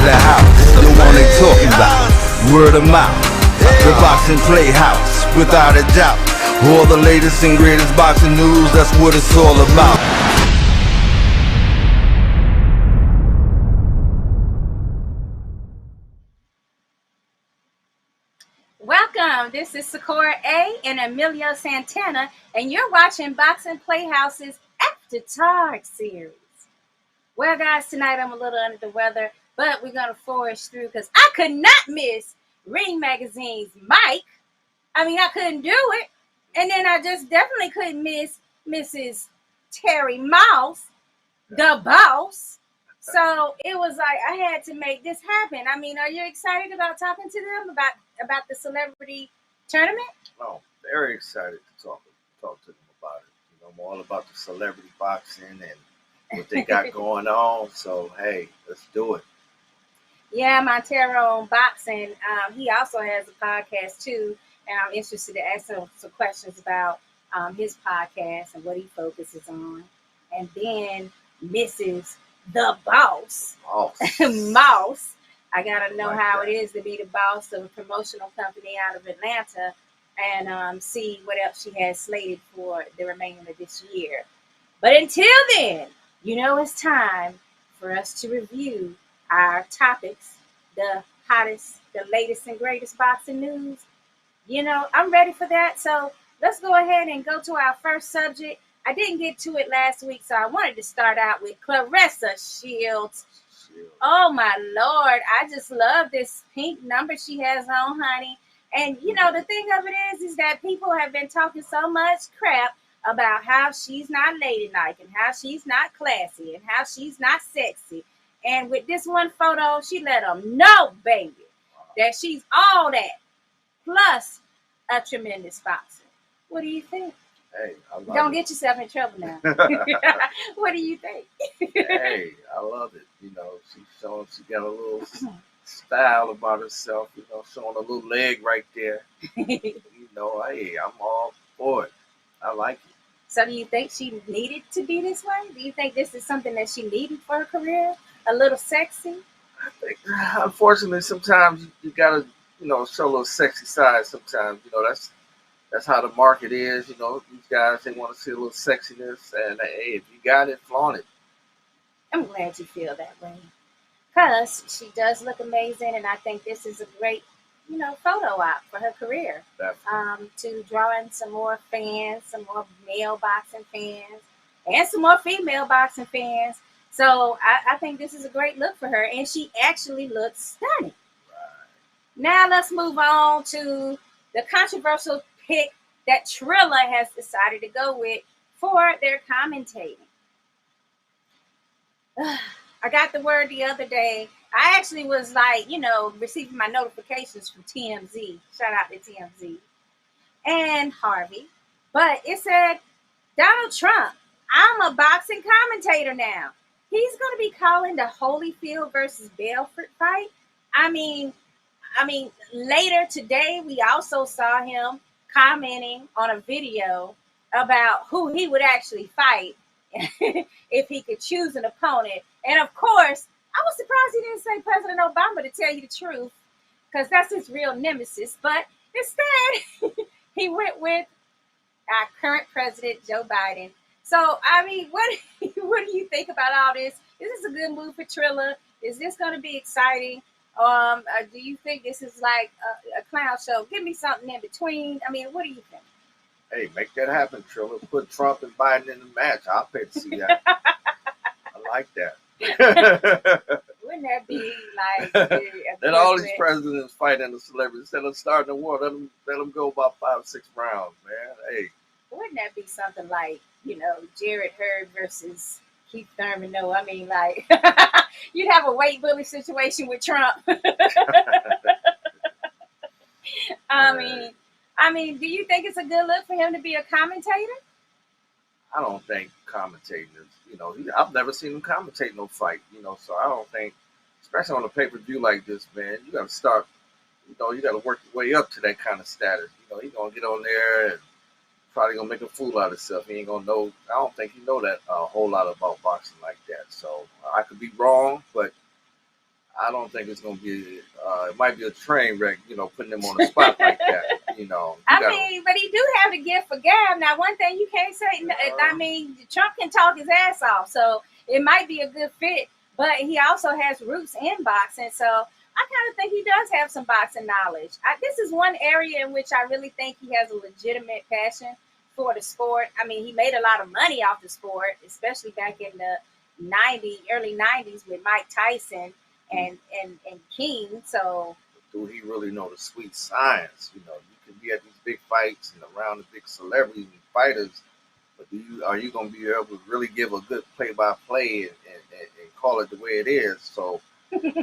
the house, the one they talking about, word of mouth. The boxing playhouse, without a doubt. All the latest and greatest boxing news, that's what it's all about. Welcome, this is Sakura A and Emilio Santana, and you're watching Boxing Playhouse's After Dark series. Well, guys, tonight I'm a little under the weather, but we're going to forge through because I could not miss Ring Magazine's Mike. I couldn't do it. And then I just definitely couldn't miss Mrs. Terri Moss, the boss. So it was like I had to make this happen. Are you excited about talking to them about the celebrity tournament? Oh, very excited to talk to them about it. I'm all about the celebrity boxing and what they got going on. So hey, let's do it. Yeah, Montero on boxing. He also has a podcast too, and I'm interested to ask him some questions about his podcast and what he focuses on. And then Mrs. The boss, Moss. I gotta know how it is to be the boss of a promotional company out of Atlanta, and see what else she has slated for the remainder of this year. But until then, it's time for us to review our topics, the hottest, the latest and greatest boxing news. I'm ready for that. So let's go ahead and go to our first subject. I didn't get to it last week, so I wanted to start out with Clarissa Shields. Oh, my Lord. I just love this pink number she has on, honey. And, the thing of it is that people have been talking so much crap about how she's not ladylike and how she's not classy and how she's not sexy. And with this one photo, she let them know, baby, that she's all that, plus a tremendous boxer. What do you think? Hey, I love Don't it. get yourself in trouble now. What do you think? Hey, I love it. She's showing she got a little style about herself, showing a little leg right there. Hey, I'm all for it. I like it. So do you think she needed to be this way? Do you think this is something that she needed for her career? A little sexy? I think, unfortunately, sometimes you gotta, show a little sexy side sometimes. That's how the market is. These guys, they want to see a little sexiness. And hey, if you got it, flaunt it. I'm glad you feel that way. Because she does look amazing. And I think this is a great, photo op for her career. To draw in some more fans, some more male boxing fans, and some more female boxing fans. So I think this is a great look for her. And she actually looks stunning. Right. Now let's move on to the controversial pick that Trilla has decided to go with for their commentating. I got the word the other day. I actually was receiving my notifications from TMZ. Shout out to TMZ and Harvey. But it said, Donald Trump, I'm a boxing commentator now. He's going to be calling the Holyfield versus Belfort fight. Later today, we also saw him commenting on a video about who he would actually fight if he could choose an opponent. And of course, I was surprised he didn't say President Obama, to tell you the truth, because that's his real nemesis. But instead, he went with our current president, Joe Biden. So, what do you think about all this? Is this a good move for Trilla? Is this going to be exciting? Do you think this is like a clown show? Give me something in between. What do you think? Hey, make that happen, Trilla. Put Trump and Biden in the match. I'll pay to see that. I like that. Wouldn't that be like let all these presidents fight in the celebrities instead of starting the war? Let them go about 5-6 rounds, man. Hey, wouldn't that be something like Jared Hurd versus Keith Thurman? No, you'd have a weight bully situation with Trump. Do you think it's a good look for him to be a commentator? I don't think commentating is, I've never seen him commentate no fight, so I don't think, especially on a pay-per-view like this, man, you got to start, you got to work your way up to that kind of status. He's going to get on there and probably going to make a fool out of himself. He ain't going to know, I don't think he know that a whole lot about boxing like that. So I could be wrong, but I don't think it's gonna be. It might be a train wreck, putting him on the spot like that. But he do have the gift for gab. Now, one thing you can't say, Trump can talk his ass off, so it might be a good fit. But he also has roots in boxing, so I kind of think he does have some boxing knowledge. This is one area in which I really think he has a legitimate passion for the sport. I mean, he made a lot of money off the sport, especially back in the early 90s with Mike Tyson and King. So do he really know the sweet science? You can be at these big fights and around the big celebrities and fighters, but are you going to be able to really give a good play-by-play and call it the way it is? So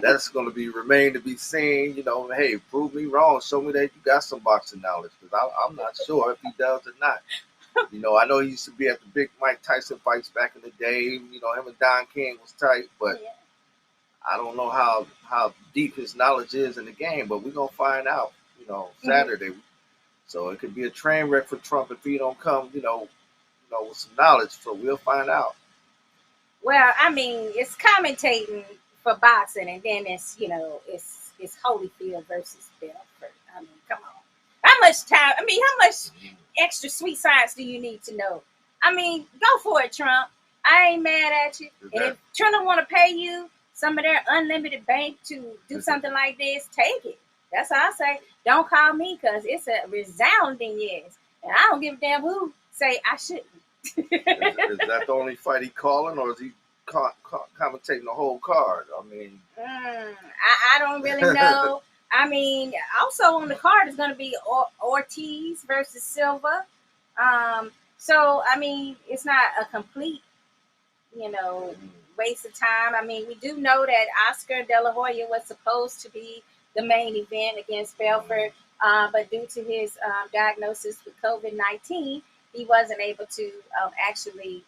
that's going to remain to be seen. Hey, prove me wrong. Show me that you got some boxing knowledge, because I'm not sure if he does or not. I know he used to be at the big Mike Tyson fights back in the day. Him and Don King was tight, but yeah. I don't know how deep his knowledge is in the game, but we're going to find out, Saturday. Mm-hmm. So it could be a train wreck for Trump if he don't come, with some knowledge. So we'll find out. Well, I mean, it's commentating for boxing, and then it's Holyfield versus Belfort. I mean, come on. How much extra sweet science do you need to know? I mean, go for it, Trump. I ain't mad at you. And if Trump want to pay you some of their unlimited bank to do something like this, take it. That's all I say. Don't call me, because it's a resounding yes. And I don't give a damn who say I shouldn't. Is that the only fight he calling, or is he commentating the whole card? I mean, I don't really know. I mean, also on the card is going to be Ortiz versus Silva. So, I mean, it's not a complete, waste of time. I mean, we do know that Oscar De La Hoya was supposed to be the main event against Belfort, but due to his diagnosis with COVID-19, he wasn't able to actually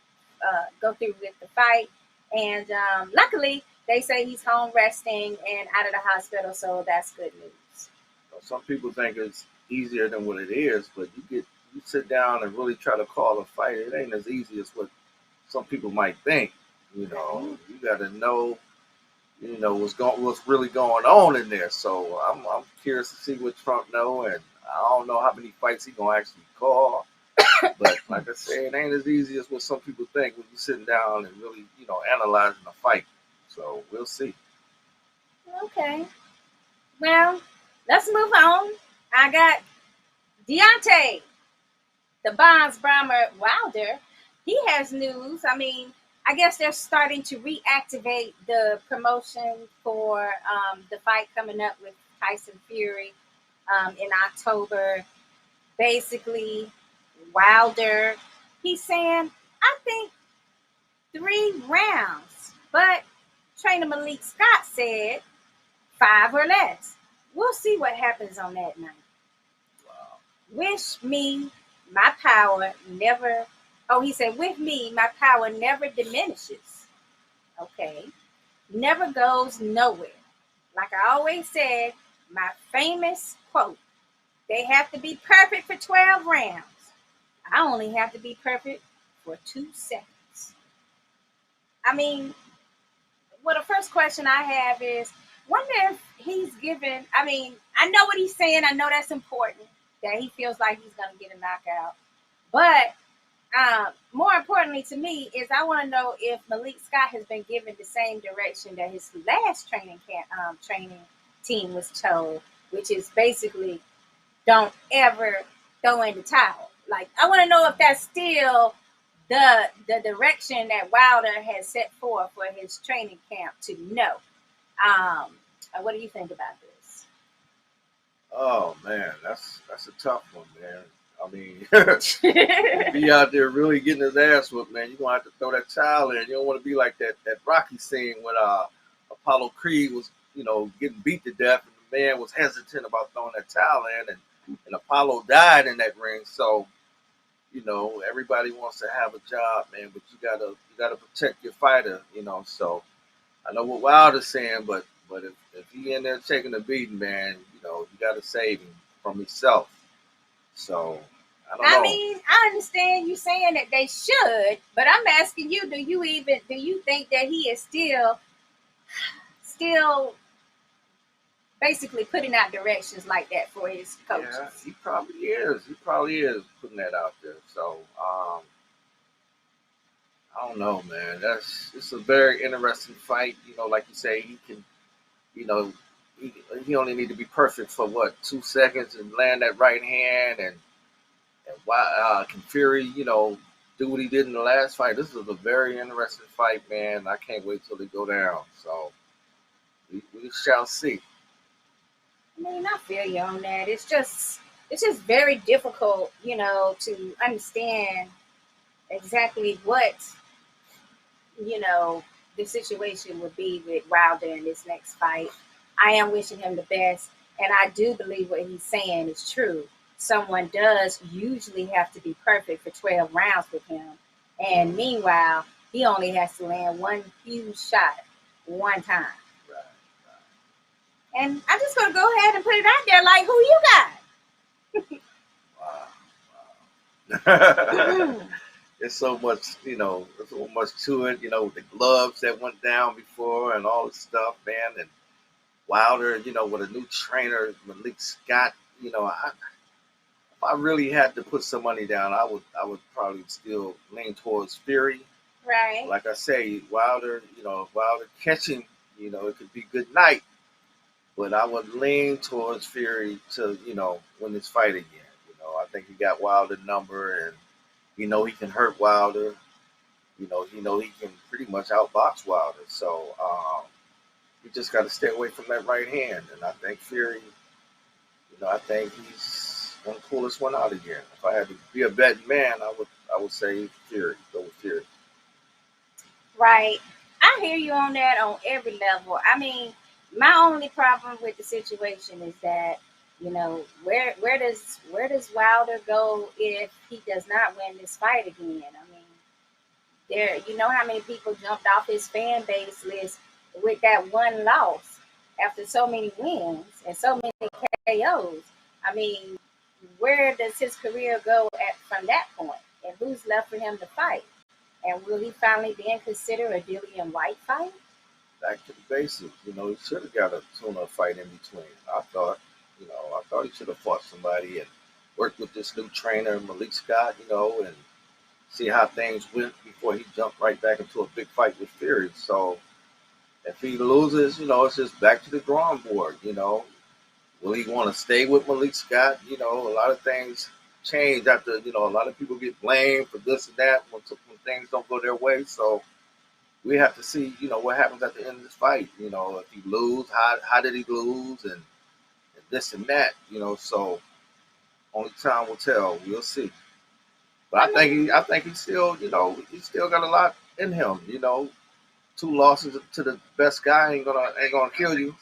go through with the fight. And luckily, they say he's home resting and out of the hospital, so that's good news. Some people think it's easier than what it is, but you sit down and really try to call a fight, it ain't as easy as what some people might think. You got to know, what's really going on in there. So I'm curious to see what Trump know, and I don't know how many fights he's gonna actually call. But like I said, it ain't as easy as what some people think when you're sitting down and really, analyzing a fight. So we'll see. Okay. Well, let's move on. I got Deontay, the Bonds Bomber Wilder. He has news. I mean, I guess they're starting to reactivate the promotion for the fight coming up with Tyson Fury in October. Basically, Wilder, he's saying, I think 3 rounds. But trainer Malik Scott said 5 or less. We'll see what happens on that night. Wow. Wish me my power never. Oh, he said, with me, my power never diminishes. Okay. Never goes nowhere. Like I always said, my famous quote, they have to be perfect for 12 rounds. I only have to be perfect for 2 seconds. I mean, well, the first question I have is, wonder if he's given, I mean, I know what he's saying. I know that's important, that he feels like he's going to get a knockout. But more importantly to me is I want to know if Malik Scott has been given the same direction that his last training team was told, which is basically don't ever throw in the towel. Like, I want to know if that's still the direction that Wilder has set forth for his training camp to know. What do you think about this? Oh man, that's a tough one, man. I mean, be out there really getting his ass whooped, man. You're gonna have to throw that towel in. You don't want to be like that Rocky scene when Apollo Creed was, getting beat to death, and the man was hesitant about throwing that towel in, and Apollo died in that ring. So, everybody wants to have a job, man, but you gotta protect your fighter, So I know what Wilder's saying, but if he in there taking a beating, man, you gotta save him from himself. So I don't know. I mean, I understand you saying that they should, but I'm asking you, do you think that he is still basically putting out directions like that for his coaches. Yeah, he probably is. He probably is putting that out there. So I don't know, man. It's a very interesting fight. You know, like you say, he can. You know, he only need to be perfect for what 2 seconds and land that right hand and why can Fury, you know, do what he did in the last fight? This is a very interesting fight, man. I can't wait till they go down. So we shall see. I mean, I feel you on that. It's just very difficult, you know, to understand exactly what, you know, the situation would be with Wilder in this next fight. I am wishing him the best, and I do believe what he's saying is true. Someone does usually have to be perfect for 12 rounds with him, and meanwhile, he only has to land one huge shot one time. Right, And I'm just gonna go ahead and put it out there, like, who you right. Wow. got? There's so much, you know, there's so much to it, you know, the gloves that went down before and all this stuff, man. And Wilder, you know, with a new trainer, Malik Scott, you know, if I really had to put some money down, I would probably still lean towards Fury. Right. Like I say, Wilder, you know, Wilder catching, you know, it could be good night, but I would lean towards Fury to, you know, win this fight again. You know, I think he got Wilder number, and you know he can hurt Wilder. You know he can pretty much outbox Wilder. So you just got to stay away from that right hand. And I think Fury, you know, I think he's going to pull this one out again. If I had to be a betting man, I would say Fury. Go with Fury. Right. I hear you on that on every level. I mean, my only problem with the situation is that, you know, where does Wilder go if he does not win this fight again? I mean, there, you know how many people jumped off his fan base list with that one loss after so many wins and so many KOs. I mean, where does his career go from that point? And who's left for him to fight? And will he finally then consider a Dillian White fight? Back to the basics. You know, he should have got a tune-up fight in between. I thought he should have fought somebody and worked with this new trainer, Malik Scott, you know, and see how things went before he jumped right back into a big fight with Fury. So if he loses, you know, it's just back to the drawing board, you know. Will he want to stay with Malik Scott? You know, a lot of things change after, you know, a lot of people get blamed for this and that when things don't go their way. So we have to see, you know, what happens at the end of this fight. You know, if he lose, how did he lose, and this and that, you know. So only time will tell. We'll see. But I think he still, you know, he still got a lot in him. You know, 2 losses to the best guy ain't gonna kill you.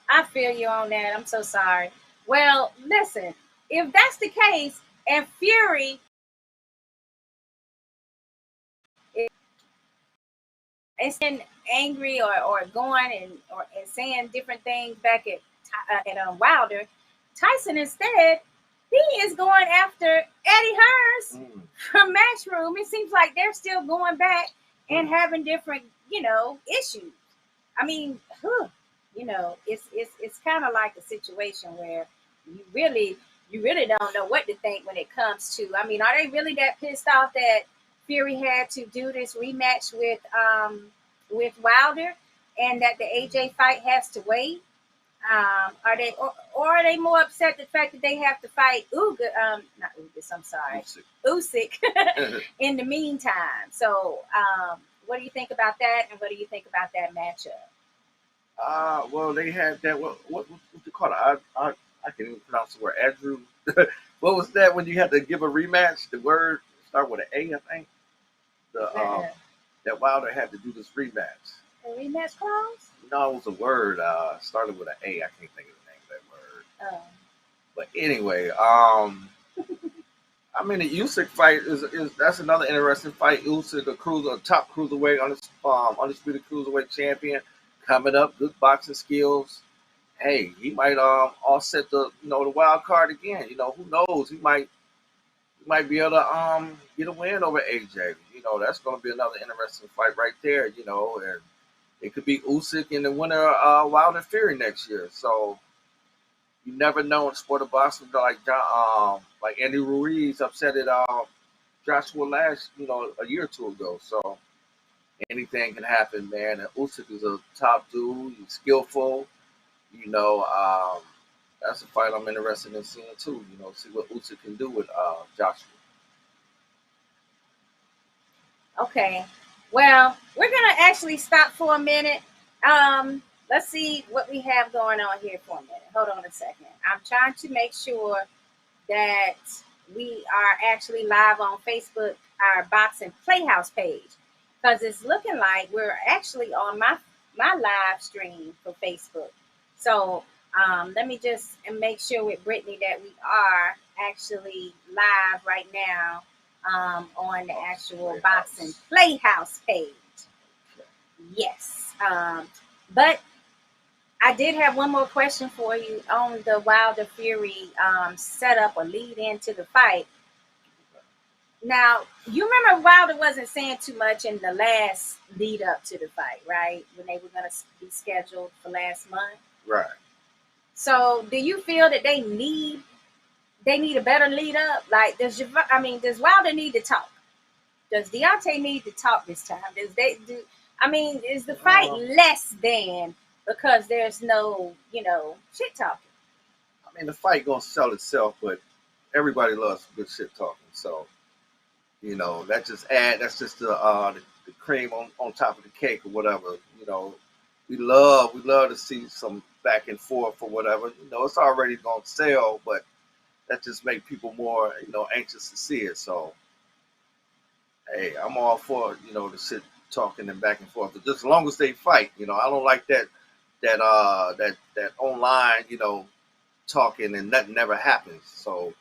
I feel you on that. I'm so sorry. Well, listen, if that's the case, and Fury is angry or going and saying different things back at Wilder, Tyson instead, he is going after Eddie Hearns from Matchroom. It seems like they're still going back and having different, you know, issues. I mean, you know, it's kind of like a situation where you really don't know what to think when it comes to. I mean, are they really that pissed off that Fury had to do this rematch with Wilder, and that the AJ fight has to wait? Are they or are they more upset the fact that they have to fight not Ugas, I'm sorry, Usyk in the meantime? So, what do you think about that, and what do you think about that matchup? Well, they had that. What you call it? I can't even pronounce the word. Andrew. What was that when you had to give a rematch? The word start with an A, I think. That Wilder had to do this rematch. A rematch clause? No, it was a word. Started with an A. I can't think of the name of that word. Oh. But anyway, I mean, the Usyk fight is that's another interesting fight. Usyk, a top cruiserweight, undisputed cruiserweight champion, coming up, good boxing skills. Hey, he might offset the wild card again. You know, who knows? He might be able to get a win over AJ. You know, that's going to be another interesting fight right there. You know, and it could be Usyk in the winner, Wilder Fury next year. So you never know in sport of boxing. Like Andy Ruiz upset at Joshua a year or two ago. So anything can happen, man. And Usyk is a top dude. He's skillful. You know, that's a fight I'm interested in seeing too. You know, see what Usyk can do with Joshua. Okay. Well, we're gonna actually stop for a minute. Let's see what we have going on here for a minute. Hold on a second. I'm trying to make sure that we are actually live on Facebook, our Boxing PlayHouse page, because it's looking like we're actually on my live stream for Facebook. So let me just make sure with Brittany that we are actually live right now on the actual Boxing PlayHouse page. Yes. But I did have one more question for you on the Wilder Fury setup or lead into the fight. Now, you remember Wilder wasn't saying too much in the last lead up to the fight, right? When they were going to be scheduled for last month. Right. So, do you feel that they need a better lead up? Like, does Wilder need to talk? Does Deontay need to talk this time? Is the fight less than because there's no, shit talking? I mean, the fight gonna sell itself, but everybody loves good shit talking. So, that's just the cream on top of the cake or whatever. We love to see some back and forth or whatever. It's already gonna sell, but that just make people more, anxious to see it. So, hey, I'm all for, the shit talking and back and forth. But just as long as they fight, I don't like that online, talking and nothing never happens. So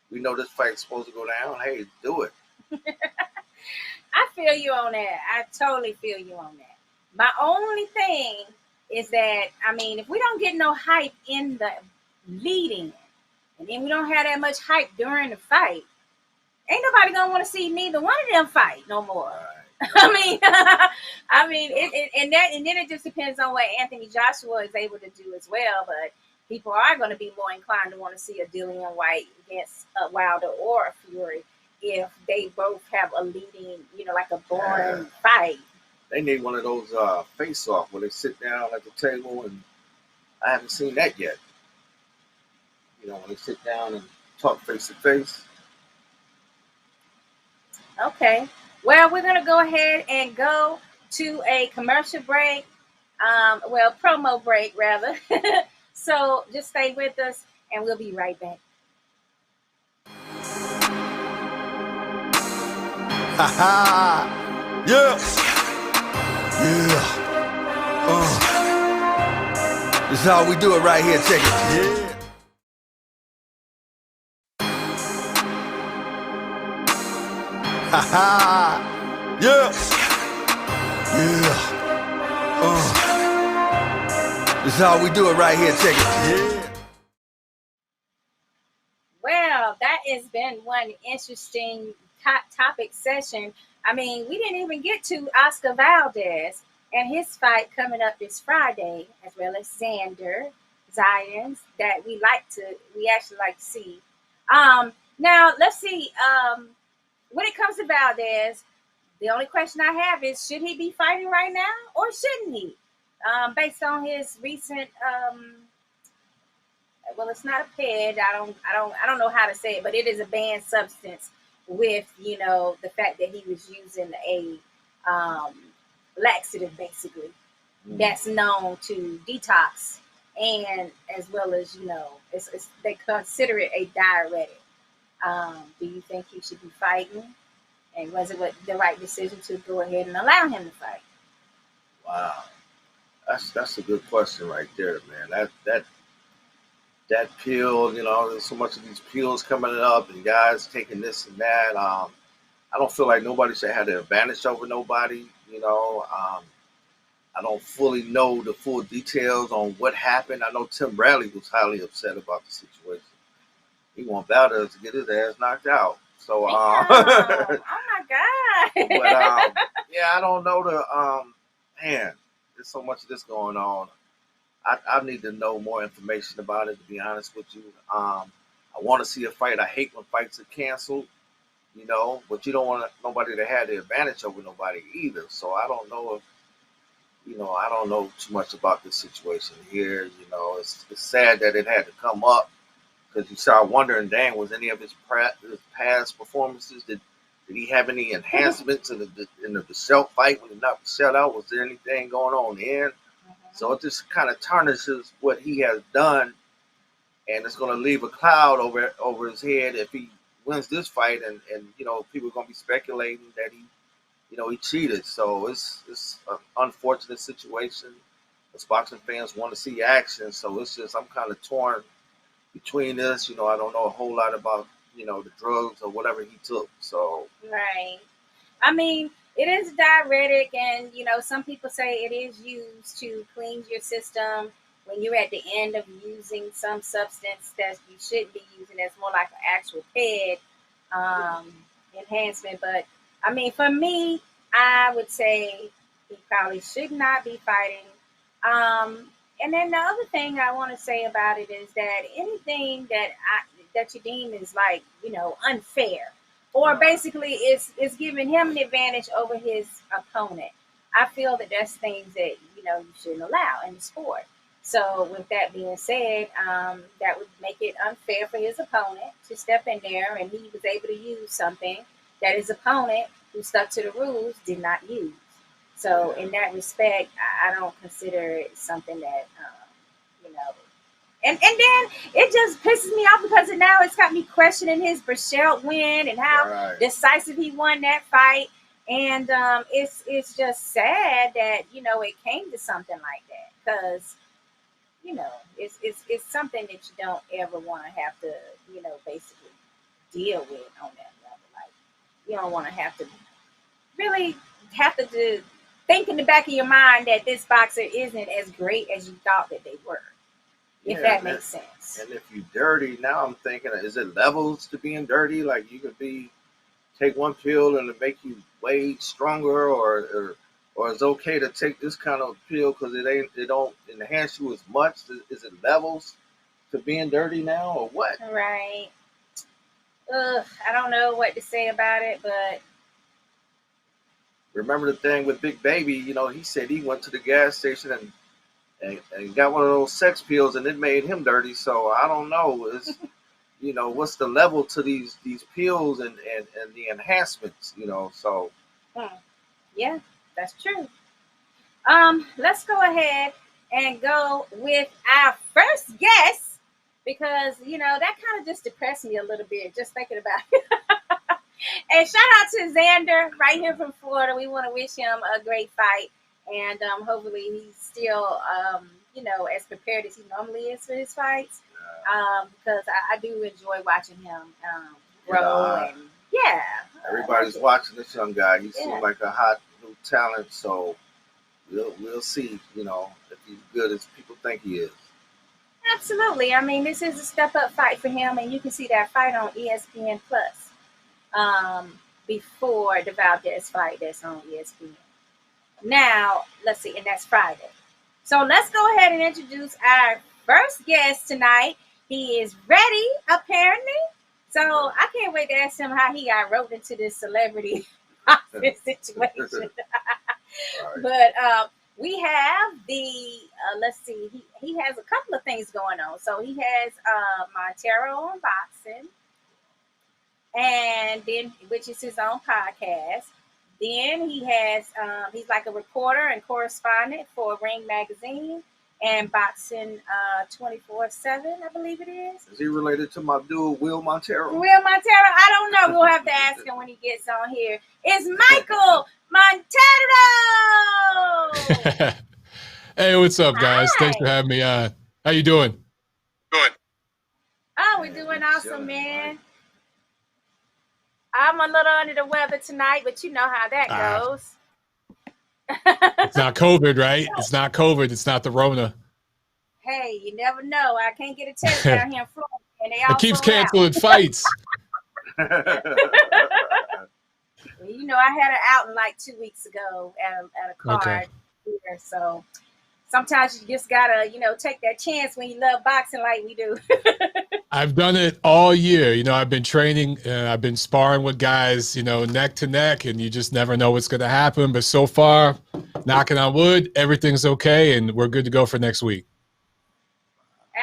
we know this fight's supposed to go down. Hey, do it. I feel you on that. I totally feel you on that. My only thing is that, if we don't get no hype in the leading, and then we don't have that much hype during the fight, ain't nobody gonna want to see neither one of them fight no more. Right. And then it just depends on what Anthony Joshua is able to do as well. But people are going to be more inclined to want to see a Dillian White against a Wilder or a Fury if they both have a leading, like a boring fight. They need one of those face-off where they sit down at the table, and I haven't seen that yet. When they sit down and talk face to face. Okay. Well, we're going to go ahead and go to a commercial break. Promo break, rather. So just stay with us, and we'll be right back. Yeah. This is how we do it right here. Check it. Yeah. Yeah. This is how we do it right here. Check it. Yeah. Well, that has been one interesting topic session. We didn't even get to Oscar Valdez and his fight coming up this Friday, as well as Zion's that we actually like to see. Now let's see. When it comes to Valdez, the only question I have is, should he be fighting right now or shouldn't he? Based on his recent, it's not a PED. I don't know how to say it, but it is a banned substance with, the fact that he was using a laxative, basically, that's known to detox, and as well as, they consider it a diuretic. Do you think he should be fighting? And was it the right decision to go ahead and allow him to fight? Wow, that's a good question right there, man. That pill, there's so much of these pills coming up, and guys taking this and that. I don't feel like nobody should have the advantage over nobody. I don't fully know the full details on what happened. I know Tim Bradley was highly upset about the situation. He want Valdez to get his ass knocked out. So, oh my God. But I don't know man. there's so much of this going on. I need to know more information about it, to be honest with you. I want to see a fight. I hate when fights are canceled, but you don't want nobody to have the advantage over nobody either. So I don't know if, I don't know too much about this situation here. It's sad that it had to come up because you start wondering, dang, was any of his past performances, did he have any enhancements in the Michelle fight when he knocked Michelle out? Was there anything going on there? So it just kind of tarnishes what he has done, and it's going to leave a cloud over his head if he wins this fight, and people are going to be speculating that he cheated. So it's an unfortunate situation. As boxing fans want to see action, so it's just I'm kind of torn between this. I don't know a whole lot about the drugs or whatever he took. So right. I mean, it is diuretic, and some people say it is used to cleanse your system when you're at the end of using some substance that you shouldn't be using. That's more like an actual ped enhancement. But I mean, for me, I would say he probably should not be fighting. And then the other thing I want to say about it is that anything that you deem is like unfair, or basically it's giving him an advantage over his opponent, I feel that that's things that you shouldn't allow in the sport. So with that being said, that would make it unfair for his opponent to step in there, and he was able to use something that his opponent, who stuck to the rules, did not use. So in that respect, I don't consider it something that And then it just pisses me off because now it's got me questioning his Burchell win and how decisive he won that fight. And it's just sad that it came to something like that, because it's something that you don't ever want to have to basically deal with on that level. Like, you don't want to have to really have to think in the back of your mind that this boxer isn't as great as you thought that they were. If that makes sense. And if you dirty, now I'm thinking, is it levels to being dirty? Like you could take one pill and it make you way stronger, or it's okay to take this kind of pill because it don't enhance you as much? Is it levels to being dirty now, or what? Right. I don't know what to say about it, but remember the thing with Big Baby? He said he went to the gas station and got one of those sex pills, and it made him dirty. So I don't know. It's, what's the level to these pills and the enhancements? So. Yeah, that's true. Let's go ahead and go with our first guest, because that kind of just depressed me a little bit just thinking about it. And shout out to Xander right here from Florida. We want to wish him a great fight. And hopefully he's still, as prepared as he normally is for his fights. Because I do enjoy watching him grow. Everybody's watching this young guy. He seems like a hot new talent. So we'll see, if he's good as people think he is. Absolutely. I mean, this is a step-up fight for him. And you can see that fight on ESPN Plus before the Valdez fight that's on ESPN. Now, let's see, and that's Friday. So let's go ahead and introduce our first guest tonight. He is ready, apparently. So I can't wait to ask him how he got roped into this celebrity situation. But we have let's see, he has a couple of things going on. So he has Montero on boxing, and then, which is his own podcast. Then he has, he's like a reporter and correspondent for Ring Magazine and Boxing 24/7, I believe it is. Is he related to my dude, Will Montero? Will Montero? I don't know. We'll have to ask him when he gets on here. It's Michael Montero! Hey, what's up, guys? Hi. Thanks for having me on. How you doing? Good. Oh, we're doing awesome, man. I'm a little under the weather tonight, but you know how that goes. It's not COVID, right? It's not COVID. It's not the Rona. Hey, you never know. I can't get a test down here in Florida, and they all it keeps canceling fights. Well, I had an outing like 2 weeks ago at a card. Okay. here. So sometimes you just gotta, take that chance when you love boxing like we do. I've done it all year. I've been training, I've been sparring with guys, neck to neck, and you just never know what's going to happen. But so far, knocking on wood, everything's okay, and we're good to go for next week.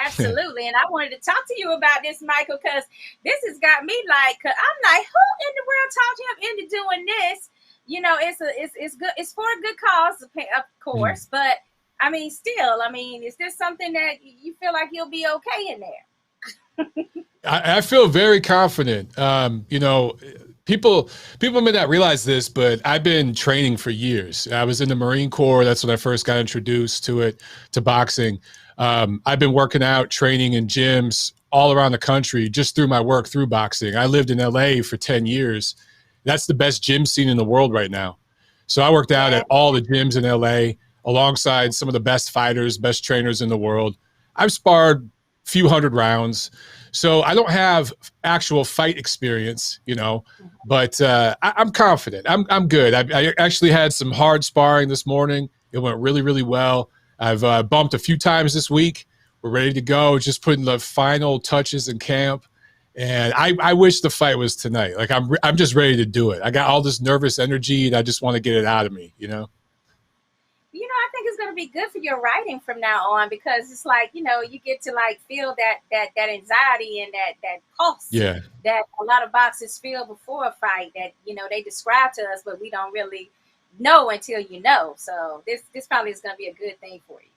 Absolutely. And I wanted to talk to you about this, Michael, because this has got me cause I'm like, who in the world talked him into doing this? It's good. It's for a good cause, of course. But I mean, still, is this something that you feel like you'll be okay in there? I feel very confident. People may not realize this, but I've been training for years. I was in the Marine Corps. That's when I first got introduced to boxing. I've been working out, training in gyms all around the country just through my work through boxing. I lived in LA for 10 years. That's the best gym scene in the world right now. So I worked out at all the gyms in LA alongside some of the best fighters, best trainers in the world. I've sparred few hundred rounds. So I don't have actual fight experience, but I'm confident. I'm good. I actually had some hard sparring this morning. It went really, really well. I've bumped a few times this week. We're ready to go. Just putting the final touches in camp. And I wish the fight was tonight. Like I'm just ready to do it. I got all this nervous energy and I just want to get it out of me, I think it's going to be good for your writing from now on, because it's like, you get to feel that anxiety and that pulse that a lot of boxers feel before a fight that, they describe to us, but we don't really know until you know. So this probably is going to be a good thing for you.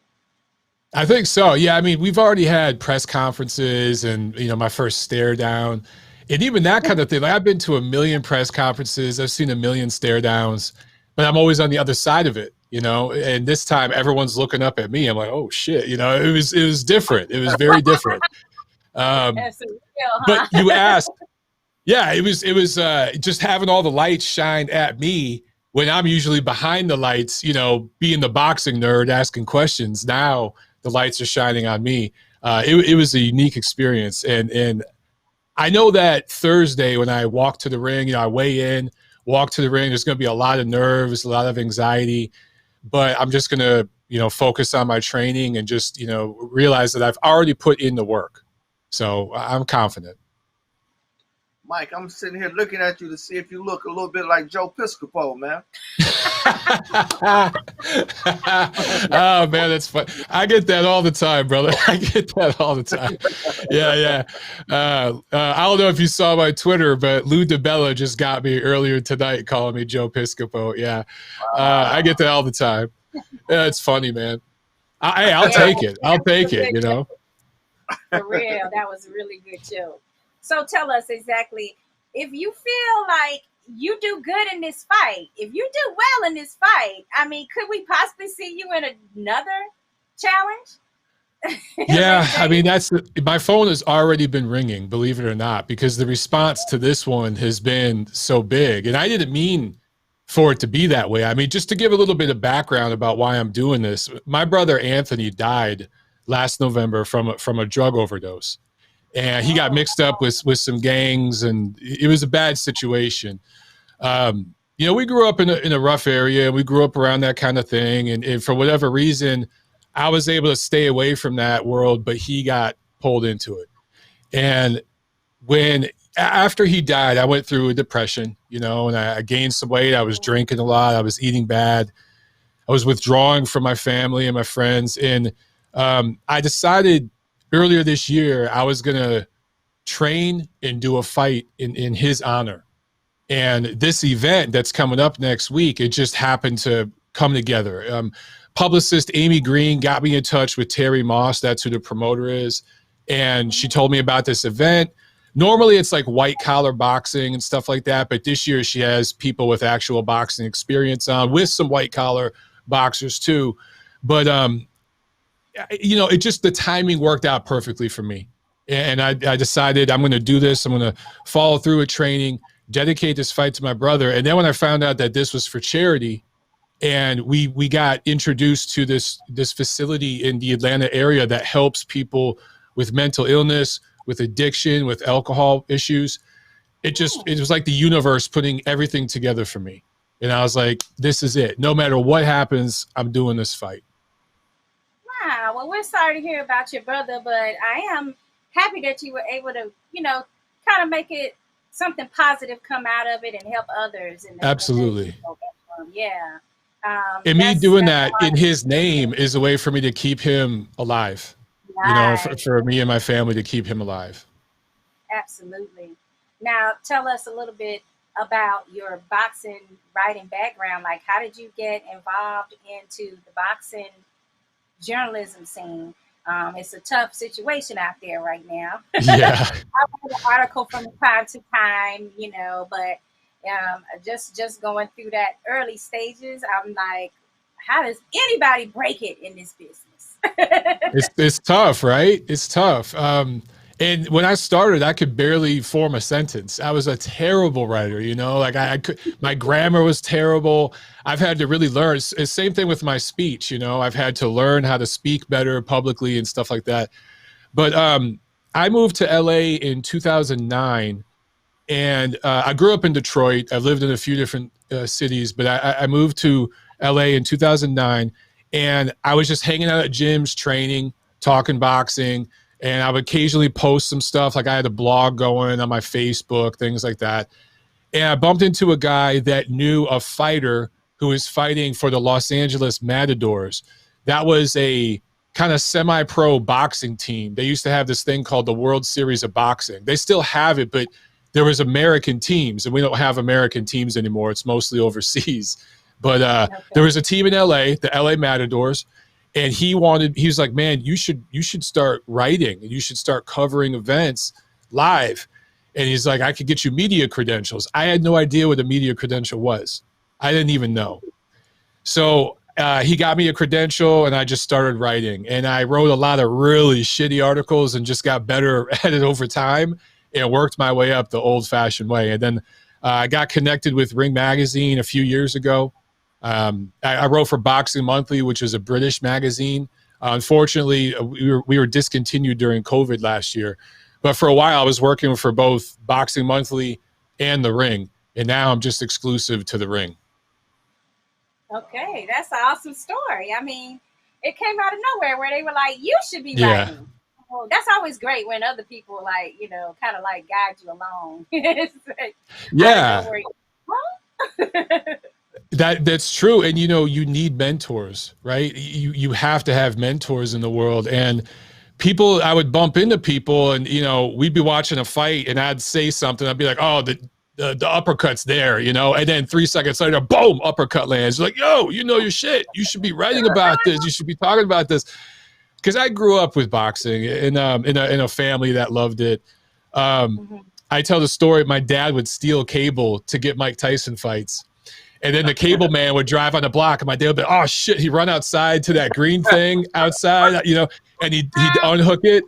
I think so. Yeah. We've already had press conferences and, my first stare down and even that kind of thing. Like I've been to 1 million press conferences. I've seen 1 million stare downs, but I'm always on the other side of it. And this time everyone's looking up at me. I'm like, oh shit, it was different. It was very different. That's real, huh? But you asked, yeah, it was just having all the lights shined at me when I'm usually behind the lights, being the boxing nerd asking questions. Now the lights are shining on me. It was a unique experience. And I know that Thursday when I walk to the ring, I weigh in, walk to the ring, there's going to be a lot of nerves, a lot of anxiety. But I'm just going to, focus on my training and just, realize that I've already put in the work. So I'm confident. Mike, I'm sitting here looking at you to see if you look a little bit like Joe Piscopo, man. Oh, man, that's fun. I get that all the time, brother. I get that all the time. Yeah. I don't know if you saw my Twitter, but Lou DiBella just got me earlier tonight calling me Joe Piscopo. Yeah. I get that all the time. Yeah, it's funny, man. I'll take it. I'll take it, For real. That was a really good joke. So tell us exactly, if you feel like you do good in this fight, if you do well in this fight, could we possibly see you in another challenge? Yeah, my phone has already been ringing, believe it or not, because the response to this one has been so big. And I didn't mean for it to be that way. Just to give a little bit of background about why I'm doing this, my brother Anthony died last November from a drug overdose. And he got mixed up with some gangs, and it was a bad situation. We grew up in a rough area. We grew up around that kind of thing. And for whatever reason, I was able to stay away from that world, but he got pulled into it. And after he died, I went through a depression, and I gained some weight. I was drinking a lot. I was eating bad. I was withdrawing from my family and my friends. And I decided earlier this year, I was going to train and do a fight in his honor. And this event that's coming up next week, it just happened to come together. Publicist Amy Green got me in touch with Terri Moss. That's who the promoter is. And she told me about this event. Normally it's like white collar boxing and stuff like that. But this year she has people with actual boxing experience on, with some white collar boxers too. But, it just, the timing worked out perfectly for me. And I decided I'm going to do this. I'm going to follow through with training, dedicate this fight to my brother. And then when I found out that this was for charity, and we got introduced to this facility in the Atlanta area that helps people with mental illness, with addiction, with alcohol issues, it was like the universe putting everything together for me. And I was like, this is it. No matter what happens, I'm doing this fight. Wow. Well, we're sorry to hear about your brother, but I am happy that you were able to, kind of make it something positive come out of it and help others. Absolutely. Yeah. And me doing that in his name is a way for me to keep him alive. Right. For me and my family to keep him alive. Absolutely. Now, tell us a little bit about your boxing writing background. Like, how did you get involved into the boxing journalism scene? It's a tough situation out there right now. Yeah. I read an article from time to time, but just going through that early stages, I'm like, how does anybody break it in this business? It's tough, right? It's tough. And when I started, I could barely form a sentence. I was a terrible writer, like I could, my grammar was terrible. I've had to really learn. It's the same thing with my speech. I've had to learn how to speak better publicly and stuff like that. But I moved to LA in 2009, and I grew up in Detroit. I've lived in a few different cities, but I moved to LA in 2009, and I was just hanging out at gyms, training, talking boxing. And I would occasionally post some stuff. Like I had a blog going on my Facebook, things like that. And I bumped into a guy that knew a fighter who was fighting for the Los Angeles Matadors. That was a kind of semi-pro boxing team. They used to have this thing called the World Series of Boxing. They still have it, but there was American teams, and we don't have American teams anymore. It's mostly overseas. But there was a team in LA, the LA Matadors. And he was like, man, you should start writing and you should start covering events live. And he's like, I could get you media credentials. I had no idea what a media credential was. I didn't even know. So he got me a credential and I just started writing. And I wrote a lot of really shitty articles and just got better at it over time and worked my way up the old fashioned way. And then I got connected with Ring Magazine a few years ago. I wrote for Boxing Monthly, which is a British magazine. Unfortunately, we were discontinued during COVID last year. But for a while, I was working for both Boxing Monthly and The Ring. And now I'm just exclusive to The Ring. Okay, that's an awesome story. I mean, it came out of nowhere where they were like, you should be Yeah. writing. Well, that's always great when other people kind of like guide you along. Like, Yeah. Huh? That's true. And, you need mentors, right? You have to have mentors in the world. And people, I would bump into people and, we'd be watching a fight and I'd say something. I'd be like, oh, the uppercut's there, and then 3 seconds later, boom, uppercut lands. You're like, yo, your shit. You should be writing about this. You should be talking about this. Because I grew up with boxing in a family that loved it. I tell the story, my dad would steal cable to get Mike Tyson fights. And then the cable man would drive on the block and my dad would be, oh shit, he'd run outside to that green thing outside, and he'd unhook it.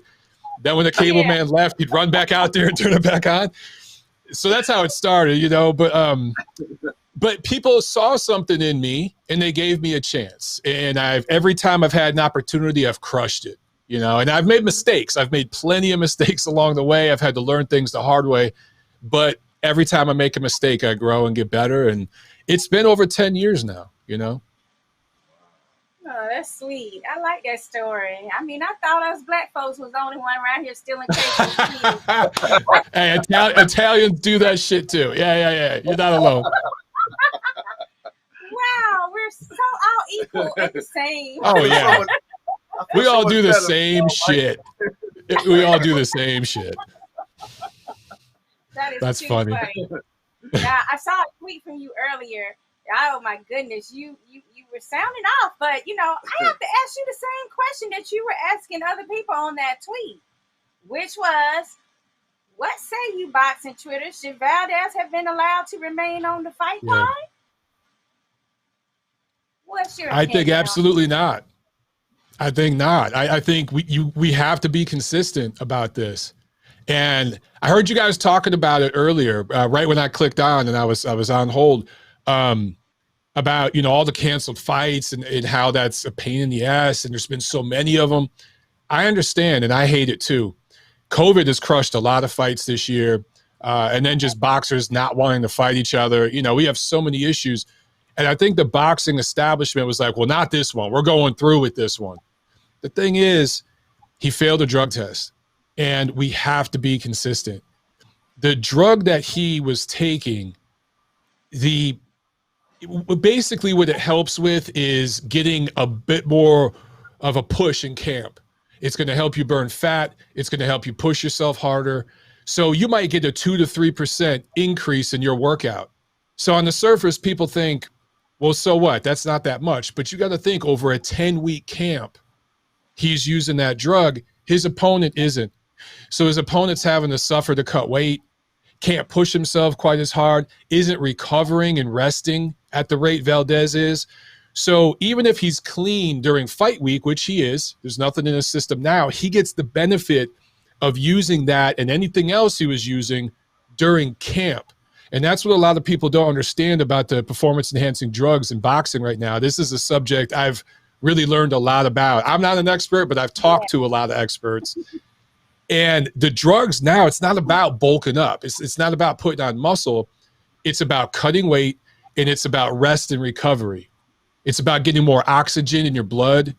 Then when the cable man left, he'd run back out there and turn it back on. So that's how it started, but people saw something in me and they gave me a chance. And every time I've had an opportunity, I've crushed it, and I've made mistakes. I've made plenty of mistakes along the way. I've had to learn things the hard way, but every time I make a mistake, I grow and get better. And it's been over 10 years now, Oh, that's sweet. I like that story. I mean, I thought us black folks was the only one around here stealing cake. Hey, Italians do that shit too. Yeah. You're not alone. Wow, we're so all equal and the same. Oh, yeah. We all do the same shit. We all do the same shit. That's funny. Now, I saw a tweet from you earlier. Oh my goodness, you were sounding off, but I have to ask you the same question that you were asking other people on that tweet, which was, what say you, boxing Twitter? Should Valdez have been allowed to remain on the fight card? What's your opinion? I think absolutely not. I think not. I think we have to be consistent about this. And I heard you guys talking about it earlier, right when I clicked on and I was on hold, about, all the canceled fights and how that's a pain in the ass. And there's been so many of them. I understand. And I hate it too. COVID has crushed a lot of fights this year. And then just boxers not wanting to fight each other. We have so many issues, And I think the boxing establishment was like, well, not this one. We're going through with this one. The thing is, he failed a drug test, and we have to be consistent. The drug that he was taking, basically what it helps with is getting a bit more of a push in camp. It's going to help you burn fat. It's going to help you push yourself harder. So you might get a 2 to 3% increase in your workout. So on the surface, people think, well, so what? That's not that much. But you got to think, over a 10-week camp, he's using that drug. His opponent isn't. So his opponent's having to suffer to cut weight, can't push himself quite as hard, isn't recovering and resting at the rate Valdez is. So even if he's clean during fight week, which he is, there's nothing in his system now, he gets the benefit of using that and anything else he was using during camp. And that's what a lot of people don't understand about the performance-enhancing drugs in boxing right now. This is a subject I've really learned a lot about. I'm not an expert, but I've talked to a lot of experts. And the drugs now, it's not about bulking up. It's not about putting on muscle. It's about cutting weight, and it's about rest and recovery. It's about getting more oxygen in your blood,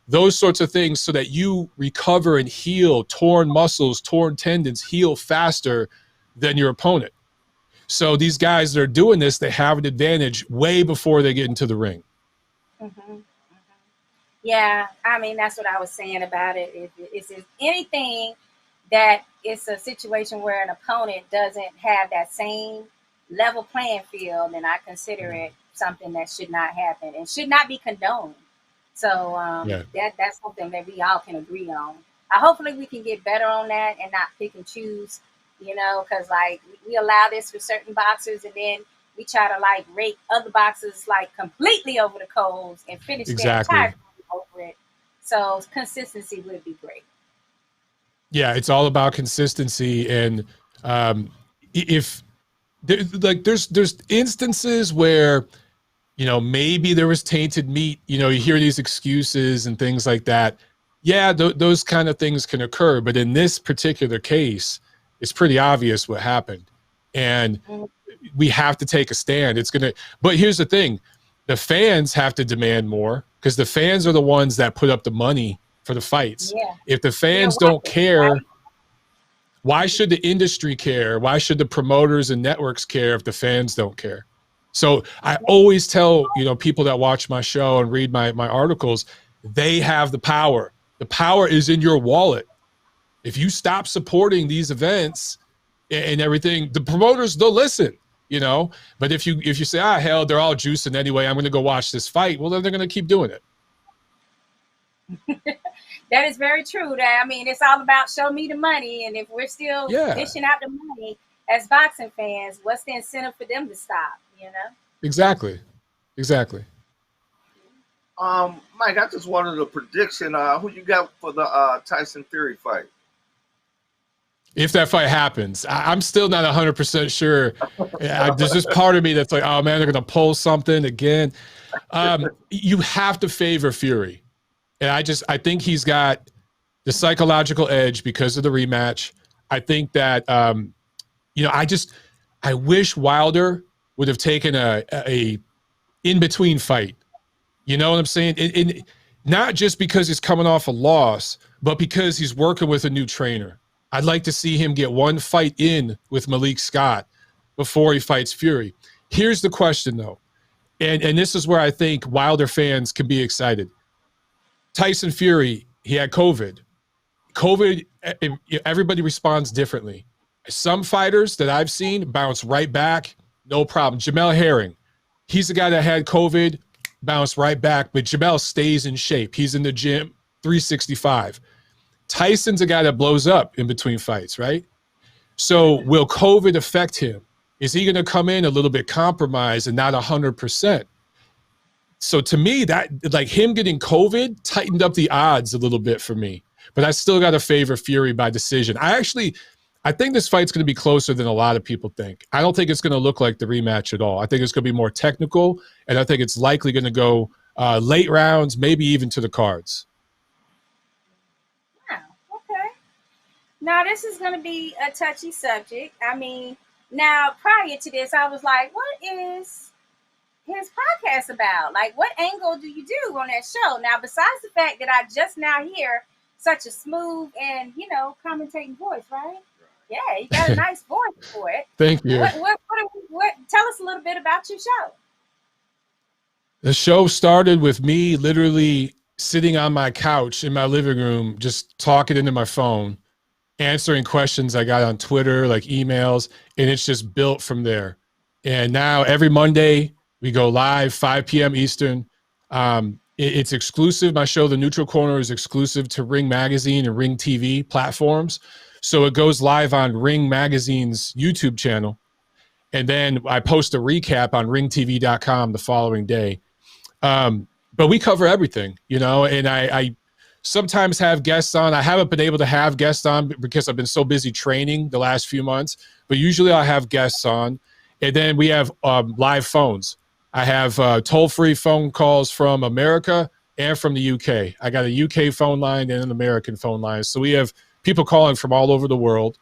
those sorts of things, so that you recover and heal torn muscles, torn tendons, heal faster than your opponent. So these guys that are doing this, they have an advantage way before they get into the ring. Mm-hmm. Mm-hmm. Yeah, I mean, that's what I was saying about it. If anything that it's a situation where an opponent doesn't have that same level playing field, then I consider it something that should not happen and should not be condoned. So that's something that we all can agree on. Hopefully we can get better on that and not pick and choose, because like we allow this for certain boxers, and then we try to like rake other boxers like completely over the coals and finish their entire career over it. So consistency would be great. Yeah, it's all about consistency. And if there's instances where, maybe there was tainted meat, you hear these excuses and things like that. Yeah, those kind of things can occur. But in this particular case, it's pretty obvious what happened. And we have to take a stand. But here's the thing. The fans have to demand more, because the fans are the ones that put up the money for the fights. Yeah. If the fans don't care, why should the industry care? Why should the promoters and networks care if the fans don't care? So I always tell, people that watch my show and read my articles, they have the power. The power is in your wallet. If you stop supporting these events and everything, the promoters, they'll listen, But if you say, hell, they're all juicing anyway, I'm going to go watch this fight, well, then they're going to keep doing it. That is very true. It's all about show me the money. And if we're still dishing out the money as boxing fans, what's the incentive for them to stop, Exactly. Mike, I just wanted a prediction. Who you got for the Tyson Fury fight? If that fight happens, I'm still not 100% sure. There's this part of me that's like, oh man, they're going to pull something again. You have to favor Fury. And I think he's got the psychological edge because of the rematch. I think that, I wish Wilder would have taken a in-between fight. You know what I'm saying? And not just because he's coming off a loss, but because he's working with a new trainer. I'd like to see him get one fight in with Malik Scott before he fights Fury. Here's the question, though, and this is where I think Wilder fans can be excited. Tyson Fury, he had COVID. COVID, everybody responds differently. Some fighters that I've seen bounce right back, no problem. Jamel Herring, he's the guy that had COVID, bounced right back, but Jamel stays in shape. He's in the gym, 365. Tyson's a guy that blows up in between fights, right? So will COVID affect him? Is he going to come in a little bit compromised and not 100%? So to me, that like him getting COVID tightened up the odds a little bit for me, but I still got to favor Fury by decision. I think this fight's going to be closer than a lot of people think. I don't think it's going to look like the rematch at all. I think it's going to be more technical, and I think it's likely going to go late rounds, maybe even to the cards. Wow. Okay. Now this is going to be a touchy subject. Now prior to this, I was like, what is his podcast about? Like, what angle do you do on that show? Now, besides the fact that I just now hear such a smooth and, you know, commentating voice, right? Yeah, you got a nice voice for it. Thank you. What tell us a little bit about your show. The show started with me literally sitting on my couch in my living room, just talking into my phone, answering questions I got on Twitter, like emails, and it's just built from there. And now every Monday we go live, 5 p.m. Eastern. It's exclusive. My show, The Neutral Corner, is exclusive to Ring Magazine and Ring TV platforms. So it goes live on Ring Magazine's YouTube channel. And then I post a recap on ringtv.com the following day. But we cover everything, you know, and I sometimes have guests on. I haven't been able to have guests on because I've been so busy training the last few months, but usually I have guests on. And then we have live phones. I have toll-free phone calls from America and from the UK. I got a UK phone line and an American phone line. So we have people calling from all over the world,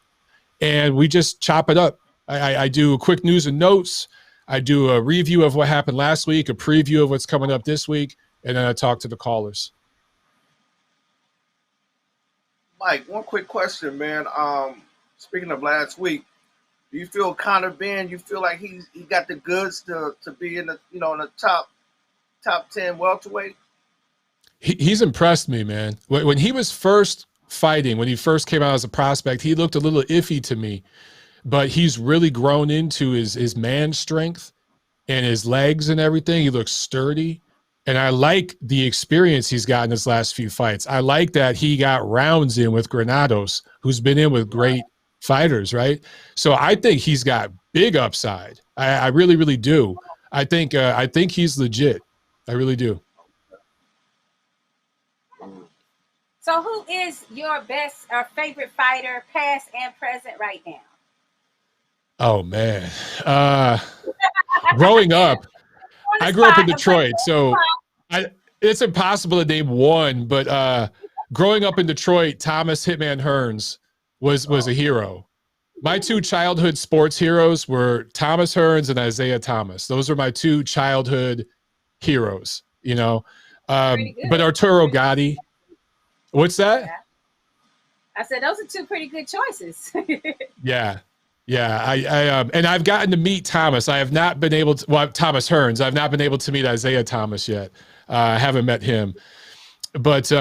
and we just chop it up. I do quick news and notes. I do a review of what happened last week, a preview of what's coming up this week, and then I talk to the callers. Mike, one quick question, man. Speaking of last week, do you feel Conor Ben? You feel like he got the goods to be in the in the top 10 welterweight? He's impressed me, man. When he was first fighting, when he first came out as a prospect, he looked a little iffy to me, but he's really grown into his man strength and his legs and everything. He looks sturdy. And I like the experience he's got in his last few fights. I like that he got rounds in with Granados, who's been in with great fighters, right? So I think he's got big upside. I really, really do. I think he's legit. I really do. So who is your best or favorite fighter, past and present, right now? Oh, man. Growing up, I grew up in Detroit, so it's impossible to name one, but growing up in Detroit, Thomas Hitman Hearns was a hero. My two childhood sports heroes were Thomas Hearns and Isaiah Thomas. Those are my two childhood heroes, you know. But Arturo Gatti, what's that? Yeah. I said those are two pretty good choices. Yeah. I and I've gotten to meet Thomas. I have not been able to. Well, Thomas Hearns. I've not been able to meet Isaiah Thomas yet. I haven't met him, but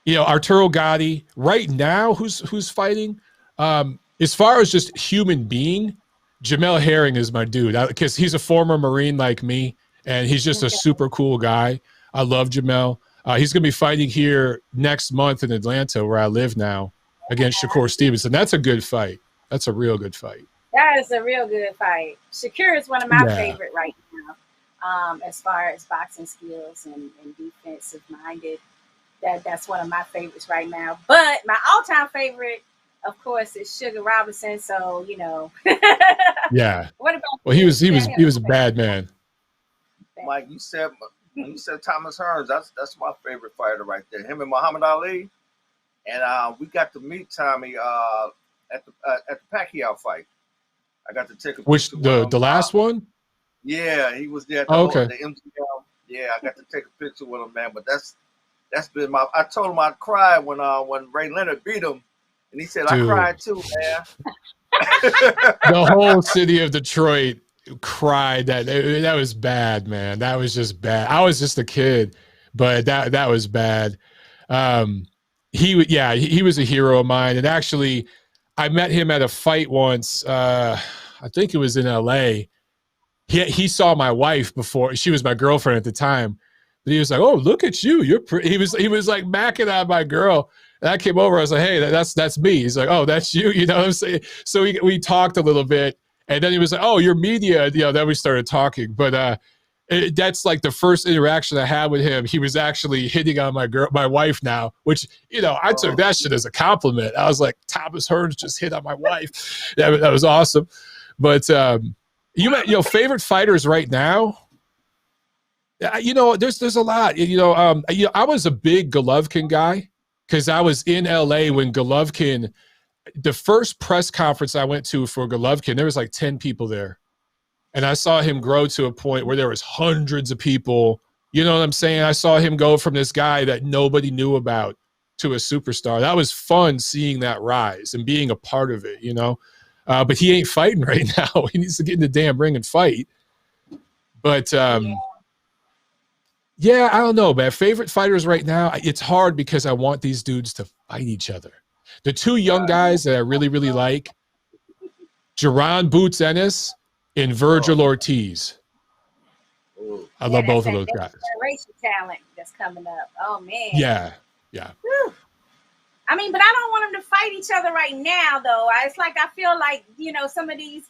you know, Arturo Gatti right now, who's fighting. As far as just human being, Jamel Herring is my dude because he's a former Marine like me, and he's just a super cool guy. I love Jamel. He's going to be fighting here next month in Atlanta, where I live now, against Shakur Stevenson. That's a good fight. That's a real good fight. That is a real good fight. Shakur is one of my favorite right now, as far as boxing skills and defensive minded. That's one of my favorites right now. But my all-time favorite, of course, is Sugar Robinson. So, you know. Yeah. What about? Well, he was a bad man. Mike, you said Thomas Hearns. That's my favorite fighter right there. Him and Muhammad Ali, and we got to meet Tommy at the Pacquiao fight. I got to take a picture. The last one? Yeah, he was there at the MGM. Yeah, I got to take a picture with him, man. But that's been my. I told him I'd cry when Ray Leonard beat him, and he said, Dude. I cried too, man. The whole city of Detroit cried. That was bad, man. That was just bad. I was just a kid, but that was bad. He was a hero of mine, and actually, I met him at a fight once. I think it was in LA. He saw my wife before. She was my girlfriend at the time. But he was like, "Oh, look at you! You're pretty." He was like macking on my girl. And I came over. I was like, "Hey, that's me." He's like, "Oh, that's you." You know what I'm saying? So we talked a little bit, and then he was like, "Oh, you're media." You know, then we started talking. But that's like the first interaction I had with him. He was actually hitting on my wife now, which, you know, I took that shit as a compliment. I was like, Thomas Hearns just hit on my wife. That was awesome. But favorite fighters right now. You know, there's a lot. I was a big Golovkin guy because I was in LA when the first press conference I went to for Golovkin, there was like 10 people there. And I saw him grow to a point where there was hundreds of people. You know what I'm saying? I saw him go from this guy that nobody knew about to a superstar. That was fun seeing that rise and being a part of it, you know? But he ain't fighting right now. He needs to get in the damn ring and fight. But yeah, I don't know, man. Favorite fighters right now, it's hard because I want these dudes to fight each other. The two young guys that I really, really like, Jaron Boots Ennis and Virgil Ortiz. I love both of those guys. Racial talent that's coming up. Oh man. Yeah. Whew. I mean, but I don't want them to fight each other right now, though. It's like I feel like, you know, some of these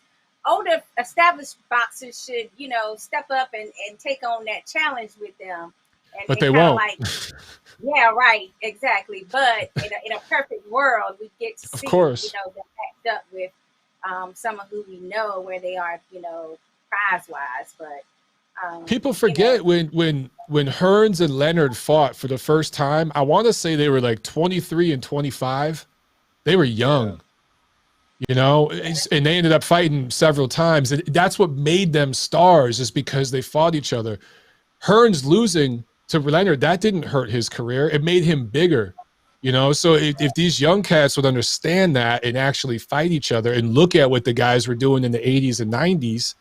older established boxers should, you know, step up and take on that challenge with them. But they won't. Like, yeah, right, exactly. But in a perfect world, we get to see, you know, them backed up with some of who we know where they are, you know, prize-wise. But people forget, you know, when Hearns and Leonard fought for the first time, I want to say they were like 23 and 25. They were young, you know, and they ended up fighting several times. And that's what made them stars, is because they fought each other. Hearns losing to Leonard, that didn't hurt his career. It made him bigger, you know? So if these young cats would understand that and actually fight each other and look at what the guys were doing in the 80s and 90s,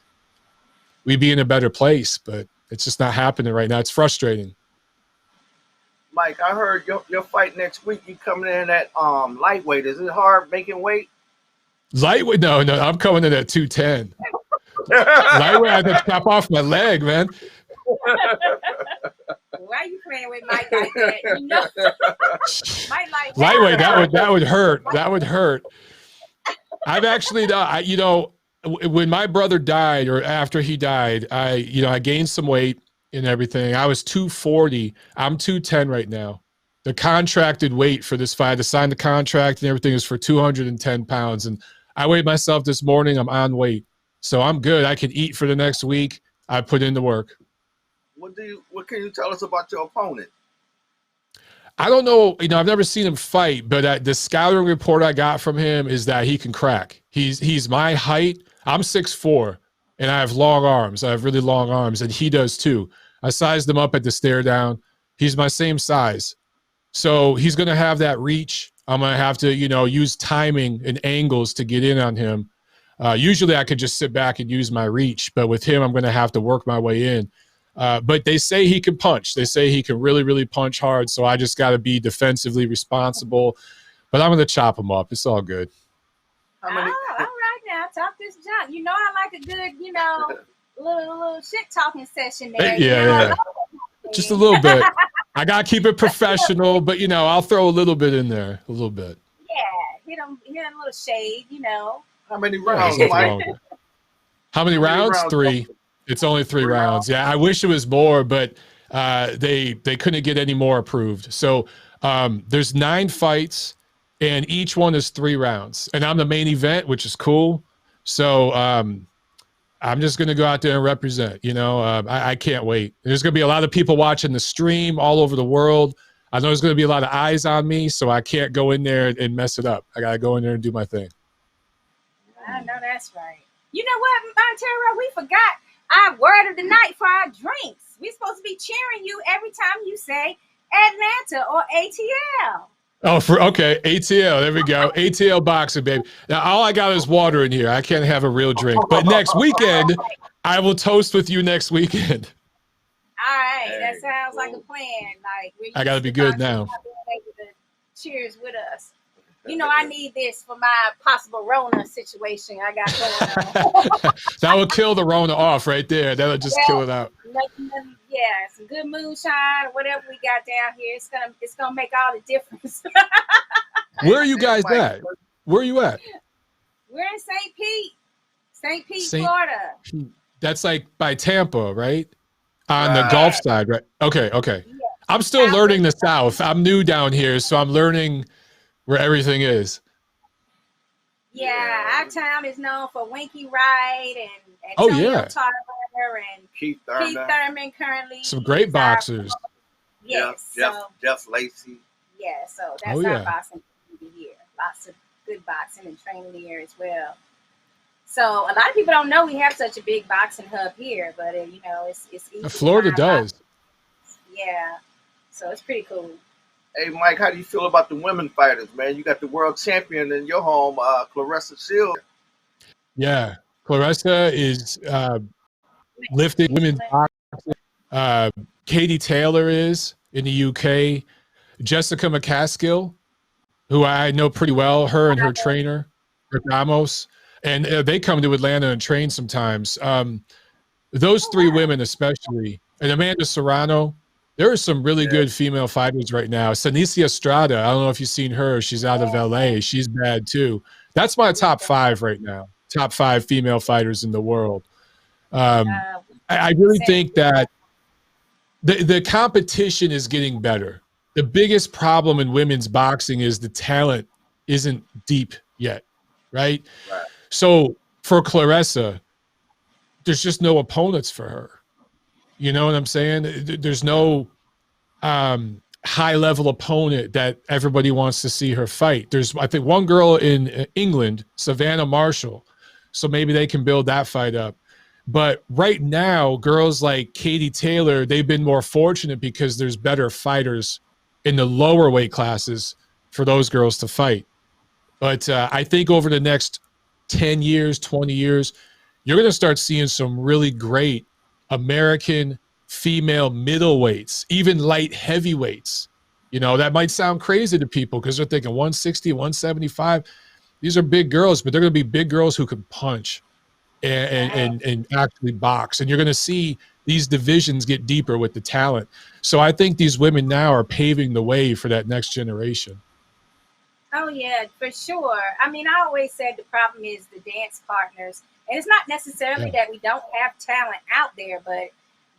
we'd be in a better place. But it's just not happening right now. It's frustrating. Mike, I heard your fight next week. You coming in at lightweight. Is it hard making weight? Lightweight? No, I'm coming in at 210. Lightweight, I have to chop off my leg, man. Why are you playing with Mike like that? You know, Mike like lightweight. That would hurt. That would hurt. I've actually, you know, when my brother died, or after he died, I gained some weight and everything. I was 240. I'm 210 right now. The contracted weight for this fight, to sign the contract and everything, is for 210 pounds. And I weighed myself this morning. I'm on weight. So I'm good. I can eat for the next week. I put in the work. What can you tell us about your opponent? I don't know. You know, I've never seen him fight, but the scouting report I got from him is that he can crack. He's my height. I'm 6'4", and I have long arms. I have really long arms, and he does too. I sized him up at the stare down. He's my same size. So he's going to have that reach. I'm going to have to, you know, use timing and angles to get in on him. Usually I could just sit back and use my reach, but with him, I'm going to have to work my way in. But they say he can punch. They say he can really, really punch hard. So I just got to be defensively responsible. But I'm going to chop him up. It's all good. All right now, talk this junk. You know I like a good, you know, little shit talking session there. Yeah. Just a little bit. I got to keep it professional, but, you know, I'll throw a little bit in there. A little bit. Yeah, hit him a little shade, you know. How many rounds, Mike? How many rounds? 3. It's only 3 rounds. Yeah, I wish it was more, but they couldn't get any more approved. So there's 9 fights, and each one is 3 rounds. And I'm the main event, which is cool. So I'm just going to go out there and represent. You know, I can't wait. There's going to be a lot of people watching the stream all over the world. I know there's going to be a lot of eyes on me, so I can't go in there and mess it up. I got to go in there and do my thing. I know that's right. You know what, Montero? We forgot our word of the night for our drinks. We're supposed to be cheering you every time you say Atlanta or ATL. Oh, okay. ATL. There we go. ATL boxing, baby. Now, all I got is water in here. I can't have a real drink. But next weekend, I will toast with you next weekend. All right. That sounds like a plan. Like, I got to be good now. Cheers with us. You know, I need this for my possible Rona situation I got going on. That will kill the Rona off right there. That'll just kill it out. Yeah, some good moonshine or whatever we got down here. It's gonna make all the difference. Where are you guys at? Where are you at? We're in St. Pete, Florida. That's like by Tampa, right? On the Gulf side, right? Okay. Yeah. I'm still learning the South. I'm new down here, so I'm learning where everything is. Yeah, our town is known for Winky Wright and oh Antonio yeah, Tarver and Keith Thurman currently. Some great boxers. Yes, Jeff Lacey. Yeah, so that's our boxing community here. Lots of good boxing and training here as well. So a lot of people don't know we have such a big boxing hub here, but you know, it's easy. Florida does. Yeah, so it's pretty cool. Hey, Mike, how do you feel about the women fighters, man? You got the world champion in your home, Clarissa Shields. Yeah, Clarissa is lifting women's boxing. Katie Taylor is in the UK. Jessica McCaskill, who I know pretty well, her and her trainer, Rick Ramos, and they come to Atlanta and train sometimes. Those three women especially, and Amanda Serrano, there are some really good female fighters right now. Sanicia Estrada, I don't know if you've seen her. She's out of LA. She's bad too. That's my top 5 right now. Top 5 female fighters in the world. I really think that the competition is getting better. The biggest problem in women's boxing is the talent isn't deep yet, right? So for Clarissa, there's just no opponents for her. You know what I'm saying? There's no high-level opponent that everybody wants to see her fight. There's, I think, one girl in England, Savannah Marshall, so maybe they can build that fight up. But right now, girls like Katie Taylor, they've been more fortunate because there's better fighters in the lower weight classes for those girls to fight. But I think over the next 10 years, 20 years, you're going to start seeing some really great American female middleweights, even light heavyweights. You know, that might sound crazy to people because they're thinking 160, 175. These are big girls, but they're going to be big girls who can punch and actually box. And you're going to see these divisions get deeper with the talent. So I think these women now are paving the way for that next generation. Oh, yeah, for sure. I mean, I always said the problem is the dance partners. And it's not necessarily that we don't have talent out there, but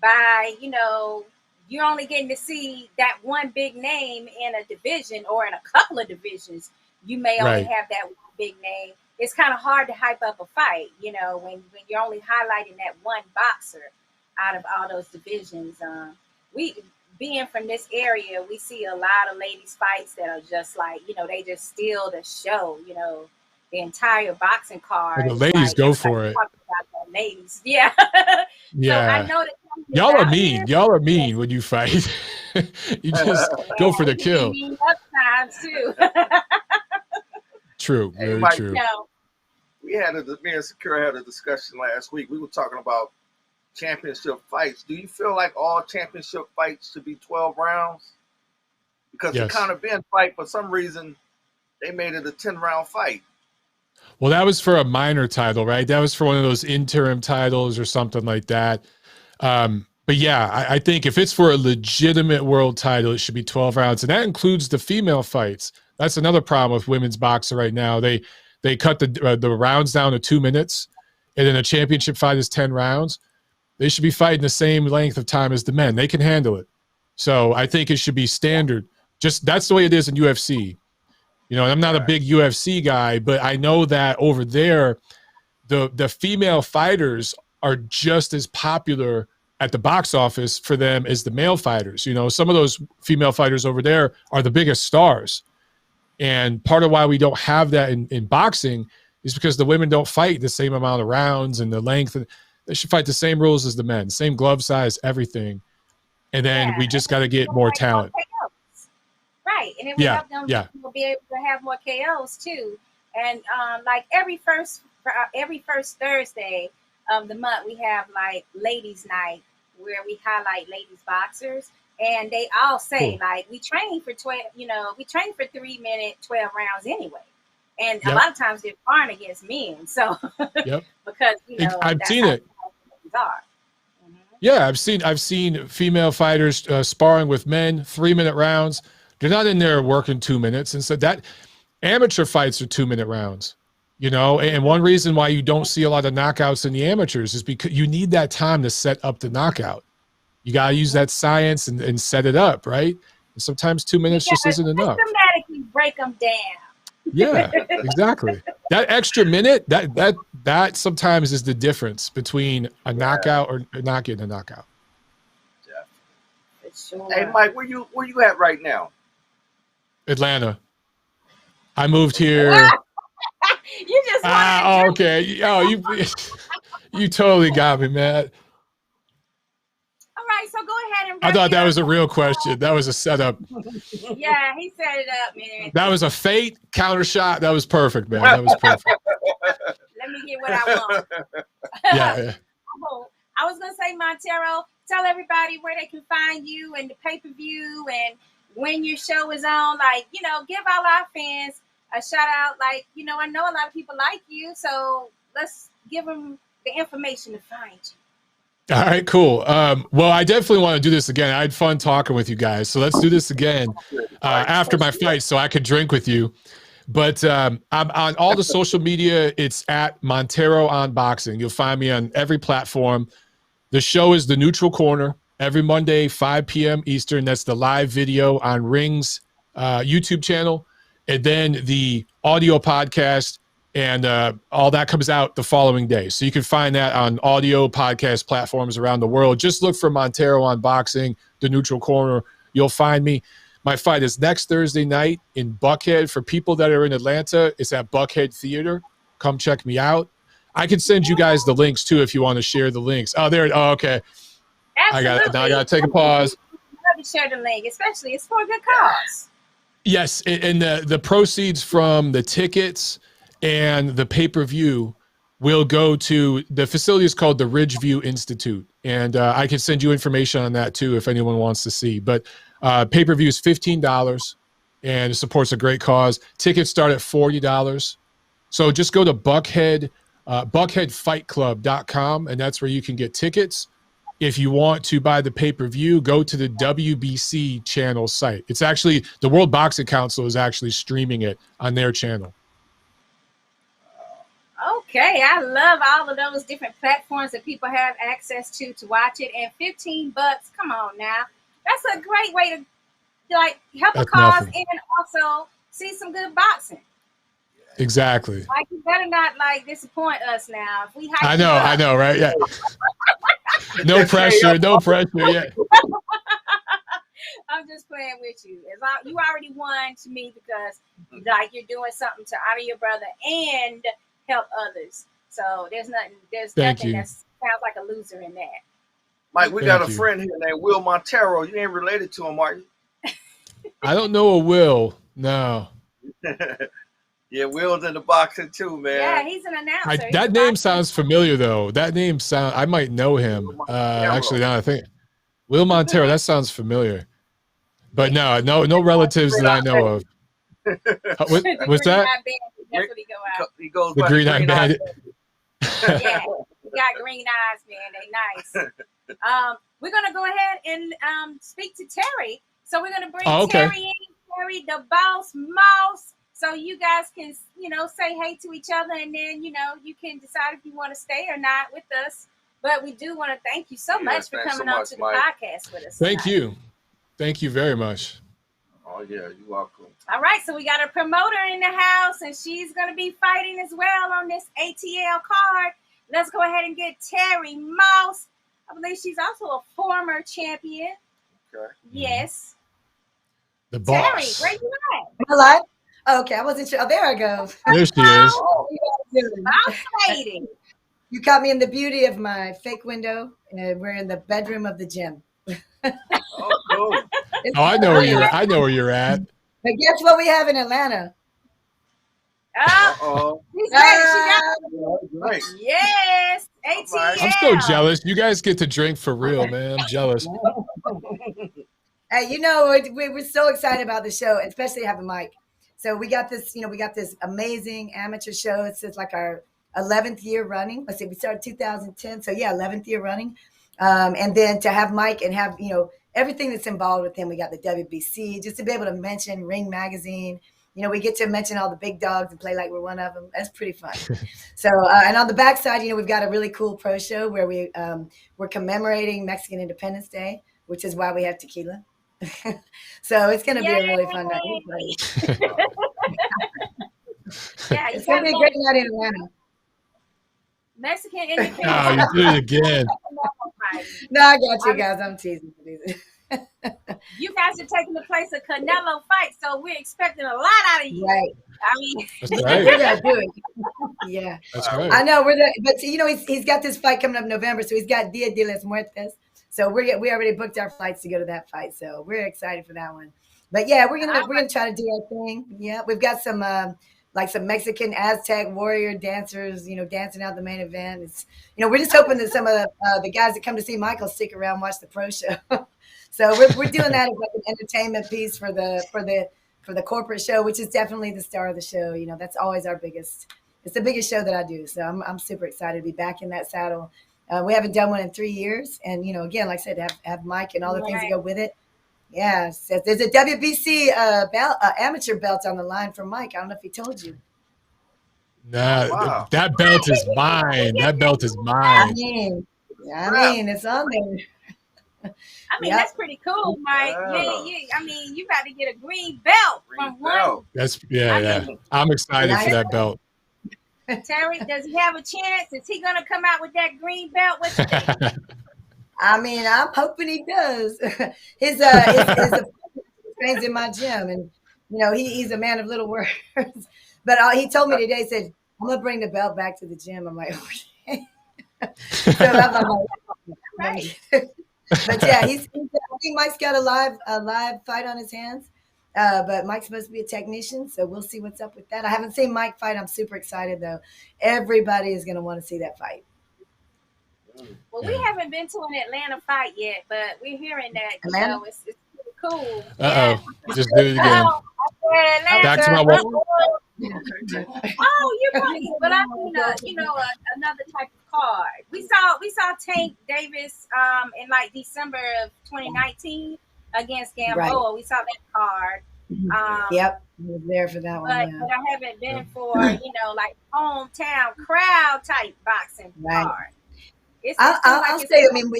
by, you know, you're only getting to see that one big name in a division or in a couple of divisions. You may only have that one big name. It's kind of hard to hype up a fight, you know, when you're only highlighting that one boxer out of all those divisions. We, being from this area, we see a lot of ladies fights that are just like, you know, they just steal the show, you know, the entire boxing card. The ladies like, go for it. Ladies. Yeah. Yeah. So I know that y'all are mean. Y'all are mean when you fight. You just go for the kill. Sometimes too. True. Hey, Very Mike, true. me and Sakura had a discussion last week. We were talking about championship fights. Do you feel like all championship fights should be 12 rounds? Because the Conor Ben fight, for some reason, they made it a 10-round fight. Well, that was for a minor title, right? That was for one of those interim titles or something like that. But yeah, I think if it's for a legitimate world title, it should be 12 rounds. And that includes the female fights. That's another problem with women's boxing right now. They cut the rounds down to 2 minutes, and then a championship fight is 10 rounds. They should be fighting the same length of time as the men. They can handle it. So I think it should be standard. Just that's the way it is in UFC. You know, and I'm not a big UFC guy, but I know that over there, the female fighters are just as popular at the box office for them as the male fighters. You know, some of those female fighters over there are the biggest stars. And part of why we don't have that in boxing is because the women don't fight the same amount of rounds and the length. They should fight the same rules as the men, same glove size, everything. And then we just got to get more talent. Right. And then we help them be able to have more KOs too. And like every first Thursday of the month, we have like ladies night where we highlight ladies boxers. And they all say like, we train for 12, you know, we train for 3 minute, 12 rounds anyway. And a lot of times they're sparring against men. So because, you know, I've seen it. Yeah, I've seen female fighters sparring with men, 3 minute rounds. They're not in there working 2 minutes. And so that amateur fights are 2 minute rounds, you know, and one reason why you don't see a lot of knockouts in the amateurs is because you need that time to set up the knockout. You got to use that science and set it up, right? And sometimes 2 minutes just isn't enough. Systematically break them down. Yeah, exactly. That extra minute, that sometimes is the difference between a knockout or not getting a knockout. Sure. Hey, Mike, where you at right now? Atlanta. I moved here. You just wanted to Okay. Oh, you totally got me, man. All right, so go ahead and. I thought that was a real question. That was a setup. Yeah, he set it up, man. That was a fate counter shot. That was perfect, man. That was perfect. Let me get what I want. Yeah. I was gonna say, Montero, tell everybody where they can find you and the pay-per-view and when your show is on. Like, give all our fans a shout out. Like, I know a lot of people like you, so let's give them the information to find you. All right, cool. Well, I definitely want to do this again. I had fun talking with you guys, so let's do this again after my fight, so I could drink with you. But I'm on all the social media. It's at Montero on Boxing. You'll find me on every platform. The show is The Neutral Corner every Monday, 5 p.m. Eastern. That's the live video on Ring's YouTube channel. And then the audio podcast and all that comes out the following day. So you can find that on audio podcast platforms around the world. Just look for Montero on Boxing, The Neutral Corner. You'll find me. My fight is next Thursday night in Buckhead. For people that are in Atlanta, it's at Buckhead Theater. Come check me out. I can send you guys the links too if you want to share the links. Oh, there. Oh, okay. Absolutely. I got to take a pause. I'd love to share the link, especially it's for a good cause. Yes, and the proceeds from the tickets and the pay-per-view will go to the facility is called the Ridgeview Institute, and I can send you information on that too if anyone wants to see. But pay-per-view is $15, and it supports a great cause. Tickets start at $40. So just go to buckheadfightclub.com, and that's where you can get tickets. If you want to buy the pay-per-view, go to the WBC channel site. It's actually the World Boxing Council is actually streaming it on their channel. Okay, I love all of those different platforms that people have access to watch it. And $15, come on now, that's a great way to help a cause and also see some good boxing. Exactly. Like, you better not disappoint us now. If we I know, right? Yeah. No pressure. Yeah. I'm just playing with you. As long, you already won to me because you're doing something to honor your brother and help others. So there's nothing that sounds like a loser in that. Mike, we got a friend here named Will Montero. You ain't related to him, are you? I don't know a Will. No. Yeah, Will's in the boxing too, man. Yeah, he's an announcer. That name sounds familiar, though. I might know him. Actually, now I think Will Montero. That sounds familiar, but no relatives that I know of. What's that? He goes the Green Eye Bandit. Yeah, he got green eyes, man. They nice. We're gonna go ahead and speak to Terri. So we're gonna bring Terri in. Terri, the boss, Moss. So you guys can, say hey to each other, and then, you can decide if you want to stay or not with us. But we do want to thank you so much for coming on to the podcast with us. Thank you. Thank you very much. Oh, yeah, you're welcome. All right, so we got a promoter in the house, and she's going to be fighting as well on this ATL card. Let's go ahead and get Terri Moss. I believe she's also a former champion. Okay. Yes. The boss. Terri, where you at? Hello? Okay, I wasn't sure. Oh, there I go. There she is. You caught me in the beauty of my fake window, and we're in the bedroom of the gym. Oh, cool. I know where you're at. But guess what we have in Atlanta? Uh-oh. Right. Yes. ATL. I'm so jealous. You guys get to drink for real, man. I'm jealous. Hey, we're so excited about the show, especially having Mike. So we got this amazing amateur show. It's just like our 11th year running. Let's see, we started 2010. So yeah, 11th year running. And then to have Mike and have, everything that's involved with him. We got the WBC, just to be able to mention Ring Magazine. We get to mention all the big dogs and play like we're one of them. That's pretty fun. So, and on the backside, we've got a really cool pro show where we're commemorating Mexican Independence Day, which is why we have tequila. So it's going to be a really fun night. Yeah, it's going to be a great night in Atlanta. Mexican Independence. Oh, you did it again. No, I got you guys. I'm teasing. You guys are taking the place of Canelo fight, so we're expecting a lot out of you. Right. I mean, that's right. We're going to do it. Yeah. That's right. I know but he's got this fight coming up in November, so he's got Dia de los Muertes. So we already booked our flights to go to that fight, so we're excited for that one. But yeah, we're gonna try to do our thing. Yeah, we've got some like some Mexican Aztec warrior dancers, dancing out the main event. It's we're just hoping that some of the guys that come to see Michael stick around and watch the pro show. So we're doing that as like an entertainment piece for the corporate show, which is definitely the star of the show. That's always our biggest. It's the biggest show that I do, so I'm super excited to be back in that saddle. We haven't done one in 3 years, and again, like I said, have Mike and all the things that go with it. Yeah, so there's a WBC amateur belt on the line for Mike. I don't know if he told you. Nah, Wow. that belt is mine. That belt is I mine. mean, it's on there. That's pretty cool, Mike. Wow. You got to get a green belt from one. That's yeah. I'm excited for that belt. Terry, does he have a chance? Is he going to come out with that green belt? What you think? I'm hoping he does. His trains in my gym, and he's a man of little words. But he told me today, he said, "I'm gonna bring the belt back to the gym." I'm like, okay. So I'm like, Right. But yeah, I think Mike's got a live fight on his hands. But Mike's supposed to be a technician, so we'll see what's up with that. I haven't seen Mike fight. I'm super excited though. Everybody is gonna want to see that fight. Well, we haven't been to an Atlanta fight yet, but we're hearing that it's pretty cool. Just do it again. Back to my wall. Oh, you're right. But I mean, another type of card. We saw Tank Davis in like December of 2019 against Gamboa. Right. We saw that card. Yep, I was there for that one. But I haven't been for like hometown crowd type boxing card. I'll say, I mean,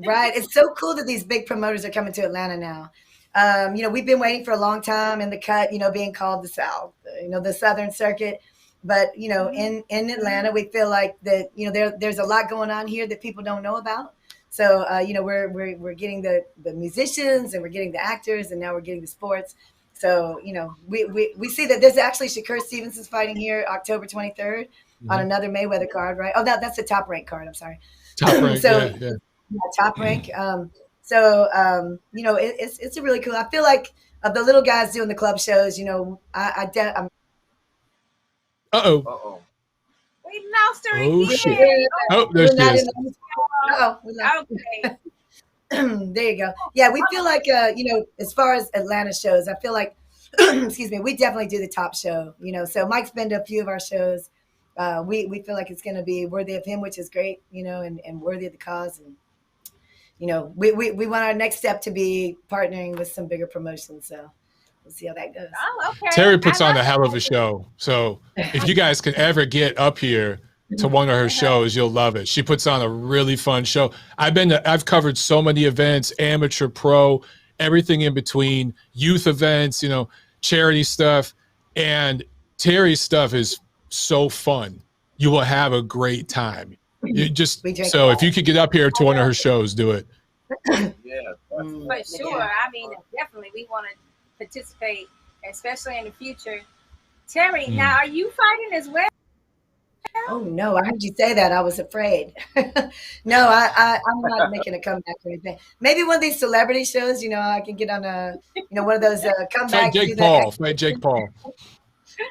right. It's so cool that these big promoters are coming to Atlanta now. We've been waiting for a long time in the cut, being called the South, the Southern Circuit. But, in Atlanta, we feel like that, there's a lot going on here that people don't know about. So, we're getting the musicians and we're getting the actors and now we're getting the sports. So, we see that there's actually Shakur Stevenson's fighting here October 23rd. On another Mayweather card, right? Oh, that's the Top Rank card. I'm sorry. Top Rank, Top Rank. It's a really cool. I feel like of the little guys doing the club shows, I'm. We lost her Oh again. shit! Oh, there she is. Okay. There you go. Yeah, we feel like as far as Atlanta shows, I feel like, excuse me, we definitely do the top show. So Mike's been to a few of our shows. We feel like it's going to be worthy of him, which is great, and worthy of the cause. And, we want our next step to be partnering with some bigger promotions. So we'll see how that goes. Oh, okay. Terry puts on a hell of a show. So if you guys can ever get up here to one of her shows, you'll love it. She puts on a really fun show. I've covered so many events, amateur, pro, everything in between, youth events, charity stuff. And Terry's stuff is so fun. You will have a great time. If you could get up here to one of her shows, do it. Yeah, for sure. I mean, definitely we want to participate, especially in the future. Terry, now are you fighting as well? Oh no, I heard you say that. I was afraid. No, I'm not making a comeback or anything. Maybe one of these celebrity shows, I can get on one of those comebacks. Fight Jake Paul.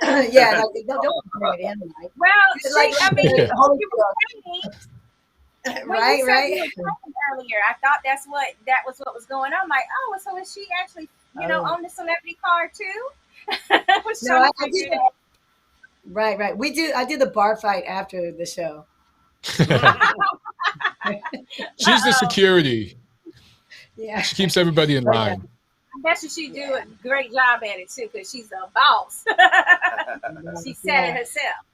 Yeah, don't bring it in. Like, well, you were training. Right. You earlier, I thought that was what was going on. I'm like, so is she actually, on the celebrity card too? No, I did. Right. I did the bar fight after the show. She's the security. Yeah, she keeps everybody in line. I bet she do a great job at it too, because she's a boss. She said it herself.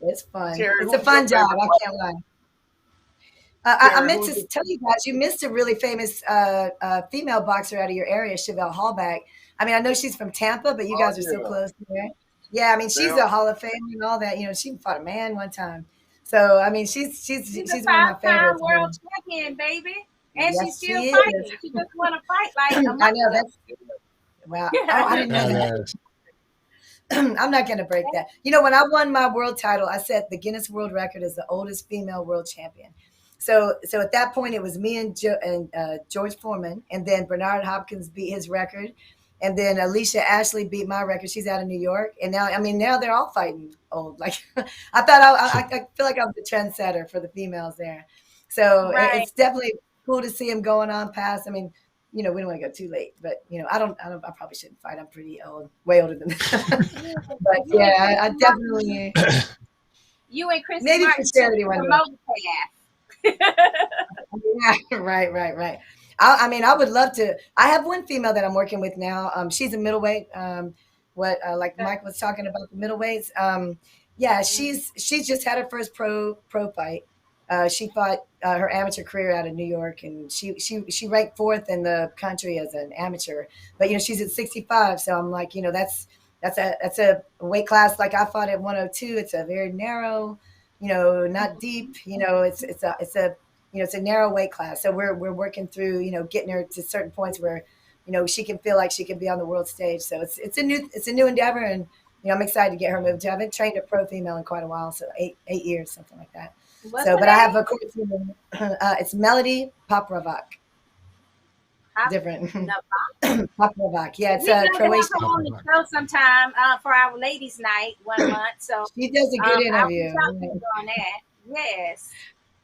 It's fun. Terry, it's a fun job. I can't lie. I meant to tell you guys, you missed a really famous female boxer out of your area, Chevelle Hallback. I mean, I know she's from Tampa, but you guys are so close to her. Yeah, I mean, she's a Hall of Famer and all that. She fought a man one time. So, I mean, she's one of my favorites. World champion, baby. And she's still fighting. She just want to fight like a I know that's wow. I didn't know that. I'm not going to break that. You know, when I won my world title, I set the Guinness World Record as the oldest female world champion. So at that point, it was me and George Foreman, and then Bernard Hopkins beat his record, and then Alicia Ashley beat my record. She's out of New York, and now they're all fighting old. Like I thought, I feel like I was the trendsetter for the females there. So it's definitely cool to see him going on past. I mean, you know, we don't want to go too late, but you know, I probably shouldn't fight. I'm pretty old, way older than that. But yeah, I definitely. You and Chris maybe for charity one day. Yeah, right. I would love to. I have one female that I'm working with now. She's a middleweight. Like Mike was talking about the middleweights. Yeah, she's just had her first pro fight. She fought her amateur career out of New York, and she ranked 4th in the country as an amateur. But you know, she's at 65, so I'm like, you know, that's a weight class. Like I fought at 102. It's a very narrow, you know, not deep. You know, it's a narrow weight class. So we're working through, you know, getting her to certain points where, you know, she can feel like she can be on the world stage. So it's a new endeavor, and you know, I'm excited to get her moved. I haven't trained a pro female in quite a while, so 8 years, something like that. But I have a coach. It's Melody Popravac. Different. Popravac. Yeah, it's Croatian. Come on the show sometime for our ladies' night one month. So she does a good interview. On that. Yes.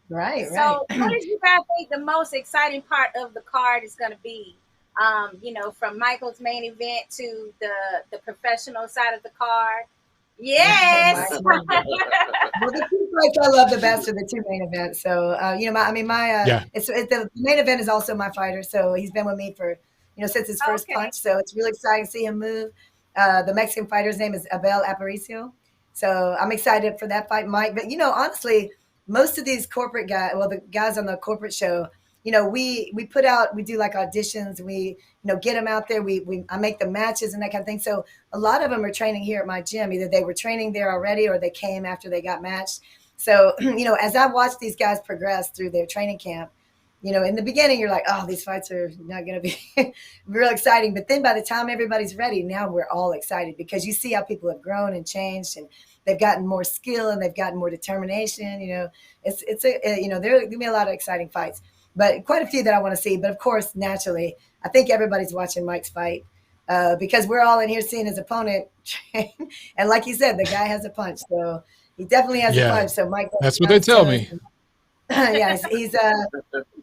Right. So, what did you guys think the most exciting part of the card is going to be? You know, from Michael's main event to the professional side of the card. Yes. Well, the two fights I love the best are the 2 main events. So, you know, the main event is also my fighter. So he's been with me for, you know, since his first punch. So it's really exciting to see him move. The Mexican fighter's name is Abel Aparicio. So I'm excited for that fight, Mike. But, you know, honestly, most of these corporate guys, well, the guys on the corporate show, you know, we do like auditions, we, you know, get them out there. I make the matches and that kind of thing. So a lot of them are training here at my gym. Either they were training there already or they came after they got matched. So, you know, as I watch these guys progress through their training camp, you know, in the beginning, you're like, oh, these fights are not going to be real exciting. But then by the time everybody's ready, now we're all excited because you see how people have grown and changed, and they've gotten more skill and they've gotten more determination. You know, you know, there are going to be a lot of exciting fights. But quite a few that I want to see. But of course, naturally, I think everybody's watching Mike's fight because we're all in here seeing his opponent. And like you said, the guy has a punch. So he definitely has a punch. So Mike, that's what they tell me. Yeah, he's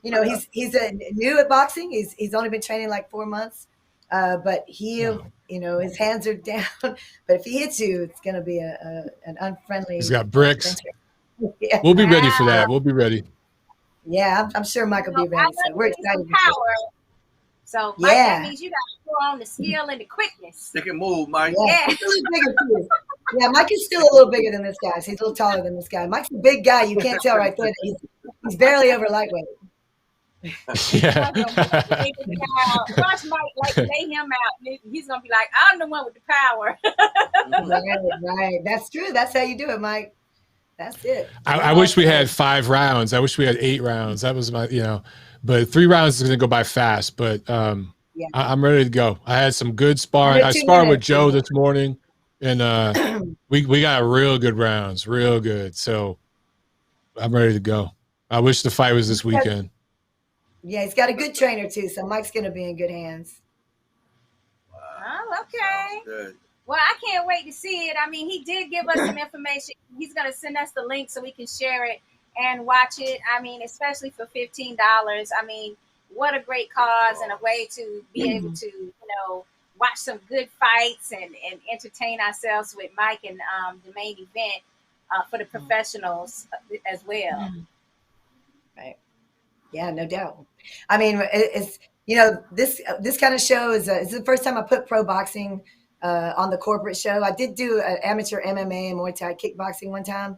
you know, he's new at boxing. He's only been training like 4 months. But you know, his hands are down. But if he hits you, it's going to be an unfriendly. He's got bricks. Yeah. We'll be ready for that. We'll be ready. Yeah, I'm sure Mike will be ready. So we're excited. So Mike, that means you got to throw on the skill and the quickness. Stick and move, Mike. Yeah, yeah, Mike is still a little bigger than this guy. So he's a little taller than this guy. Mike's a big guy. You can't tell right there. He's barely over lightweight. Yeah. Watch Mike like lay him out. He's gonna be like, I'm the one with the power. Right. That's true. That's how you do it, Mike. That's it. I wish we had 5 rounds. I wish we had 8 rounds. That was my, you know, but 3 rounds is going to go by fast. But I'm ready to go. I had some good sparring. I sparred with Joe this morning, and we got real good rounds, real good. So I'm ready to go. I wish the fight was this weekend. Yeah, he's got a good trainer too. So Mike's going to be in good hands. Oh, okay. Good. Well, I can't wait to see it. I mean, he did give us some information. He's going to send us the link so we can share it and watch it. I mean, especially for $15. I mean, what a great cause and a way to be able to, you know, watch some good fights and entertain ourselves with Mike and the main event for the professionals as well. Right. Yeah, no doubt. I mean, it's, you know, this kind of show is the first time I put pro boxing on the corporate show. I did do an amateur MMA and Muay Thai kickboxing one time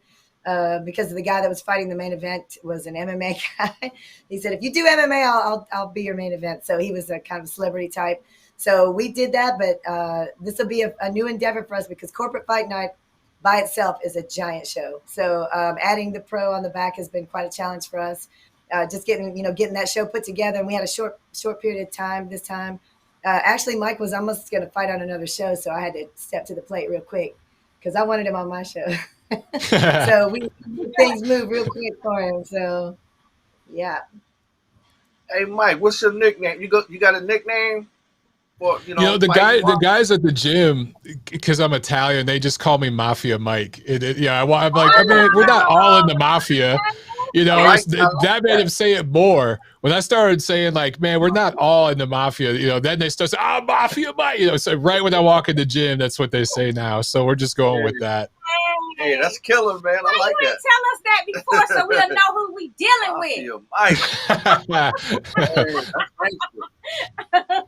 because the guy that was fighting the main event was an MMA guy. He said, if you do MMA, I'll be your main event. So he was a kind of celebrity type. So we did that, but this will be a new endeavor for us because corporate fight night by itself is a giant show. So adding the pro on the back has been quite a challenge for us. Just getting that show put together. And we had a short period of time this time. Actually, Mike was almost going to fight on another show, so I had to step to the plate real quick because I wanted him on my show. So things move real quick for him. So, yeah. Hey, Mike, what's your nickname? You got a nickname for the fighting guys at the gym, because I'm Italian, they just call me Mafia Mike. I'm like, I mean, we're not all in the mafia. That made him say it more. When I started saying like, man, we're not all in the mafia, then they start saying, Mafia Mike, so right when I walk in the gym, that's what they say now. So we're just going with that. Hey, that's killer, man. I like you that. Tell us that before so we'll know who we dealing with. Mike.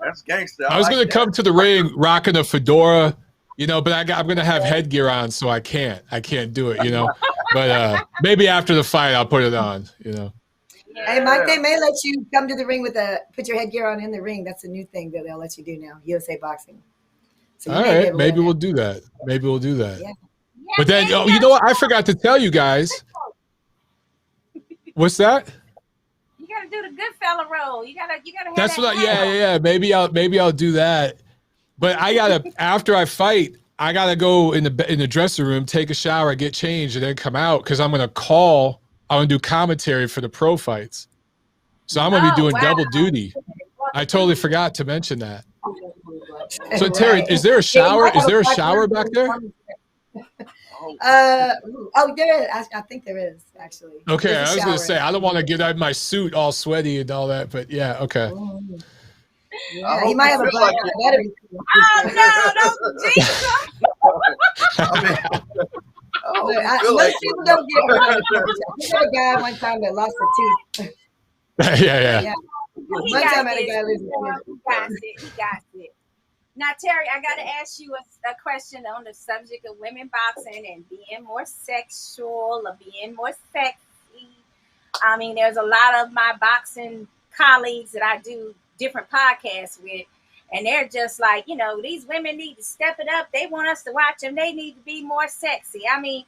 That's gangster. I was going to come to the ring rocking a fedora, but I'm going to have headgear on, so I can't do it, But maybe after the fight, I'll put it on, Hey, Mike, they may let you come to the ring put your headgear on in the ring. That's a new thing that they'll let you do now, USA Boxing. So all right, maybe we'll do that. Yeah. But then, you know what? I forgot to tell you guys. What's that? You gotta do the good fella role. You gotta. That's what. Yeah. Maybe I'll do that. But after I fight, I gotta go in the dressing room, take a shower, get changed, and then come out because I'm gonna do commentary for the pro fights. So I'm gonna be doing double duty. I totally forgot to mention that. So Terry, is there a shower? Is there a shower back there? There is. I think there is actually. Okay, I was going to say I don't want to get out of my suit all sweaty and all that, but yeah, okay. Yeah, he might have a black battery. Don't Jesus. Most people don't get around the I had a guy one time that lost a tooth. Yeah. One time I had a guy lose a tooth. He got it. Now, Terry, I got to ask you a question on the subject of women boxing and being more sexual or being more sexy. I mean, there's a lot of my boxing colleagues that I do different podcasts with, and they're just like, these women need to step it up. They want us to watch them. They need to be more sexy. I mean,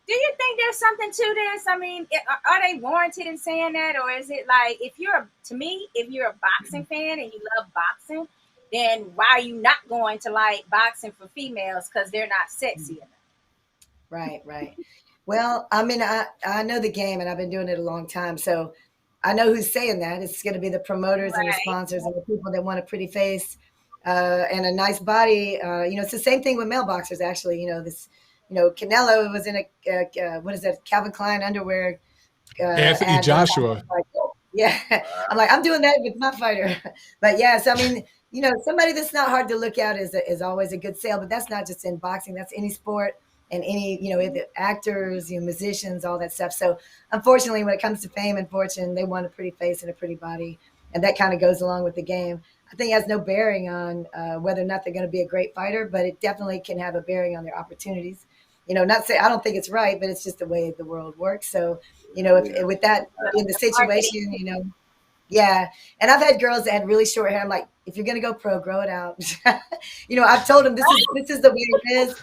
do you think there's something to this? I mean, are they warranted in saying that? Or is it like, if you're a boxing fan and you love boxing, then why are you not going to like boxing for females because they're not sexy enough? Right. Well, I mean, I know the game and I've been doing it a long time. So I know who's saying that. It's going to be the promoters and the sponsors and the people that want a pretty face and a nice body. It's the same thing with male boxers, actually. Canelo was in a Calvin Klein underwear. Anthony Joshua. Yeah. I'm like, I'm doing that with my fighter. But yeah, so I mean, somebody that's not hard to look at is always a good sale, but that's not just in boxing. That's any sport and any, the actors, musicians, all that stuff. So unfortunately, when it comes to fame and fortune, they want a pretty face and a pretty body. And that kind of goes along with the game. I think it has no bearing on whether or not they're going to be a great fighter, but it definitely can have a bearing on their opportunities. Not say I don't think it's right, but it's just the way the world works. So, if with that in the situation, yeah. And I've had girls that had really short hair. I'm like, if you're going to go pro, grow it out. I've told them this is the way it is.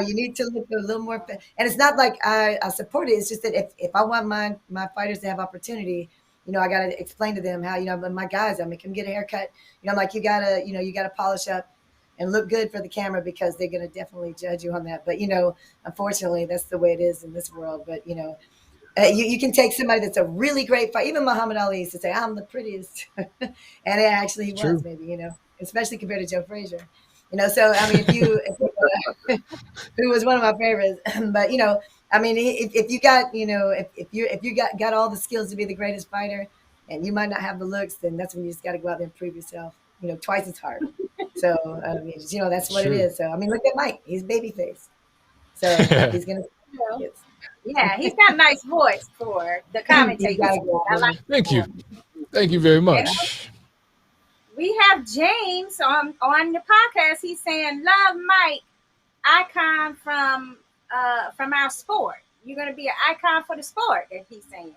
You need to look a little more. And it's not like I support it. It's just that if I want my fighters to have opportunity, I got to explain to them how, my guys, I make them get a haircut. I'm like, you got to polish up and look good for the camera because they're going to definitely judge you on that. But, unfortunately, that's the way it is in this world. But, you can take somebody that's a really great fighter. Even Muhammad Ali used to say, I'm the prettiest. And it actually was, maybe, especially compared to Joe Frazier. So, I mean, who was one of my favorites. But, I mean, if you got, if you got all the skills to be the greatest fighter and you might not have the looks, then that's when you just got to go out there and prove yourself, twice as hard. So, I mean, that's what it is. So, I mean, look at Mike. He's babyface. So he's going to. Yeah, he's got a nice voice for the commentator. Thank you. Thank you very much. We have James on the podcast. He's saying, love Mike, icon from our sport. You're going to be an icon for the sport, that he's saying.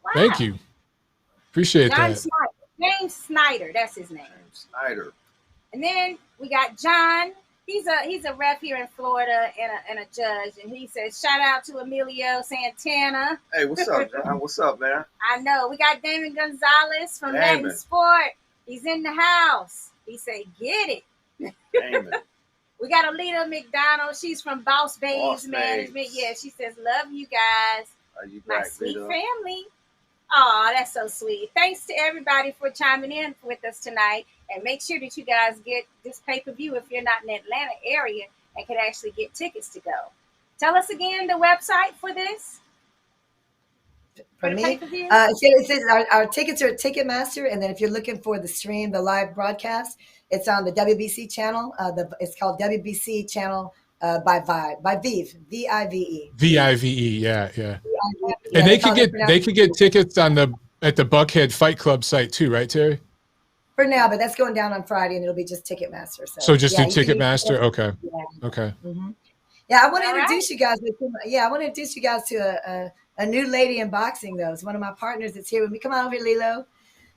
Wow. Thank you. Appreciate John that. Snyder. James Snyder, that's his name. Snyder. And then we got John. He's a rep here in Florida and a judge, and he says, shout out to Emilio Santana. Hey, what's up, John? What's up, man? I know. We got Damon Gonzalez from Latin Sport. He's in the house. He said, "Get it." Amen. We got Alita McDonald. She's from Boss Babes Boss Management. Babes. Yeah, she says, "Love you guys, Are you my back, sweet Lita? family." Oh, that's so sweet. Thanks to everybody for chiming in with us tonight. And make sure that you guys get this pay-per-view if you're not in the Atlanta area and can actually get tickets to go. Tell us again the website for this. For the me, pay-per-view? it says our tickets are at Ticketmaster, and then if you're looking for the stream, the live broadcast, it's on the WBC channel. It's called WBC channel by Vive, VIVE. VIVE, yeah. Yeah, And that's how they they pronounce could it. get tickets at the Buckhead Fight Club site too, right, Terry? For now, but that's going down on Friday, and it'll be just Ticketmaster. So just do you can use- Ticketmaster? Okay. Yeah. Okay. Mhm. Yeah, I want to All introduce you guys. I want to introduce you guys to a new lady in boxing, though. It's one of my partners that's here with me. Come on over here, Lilo.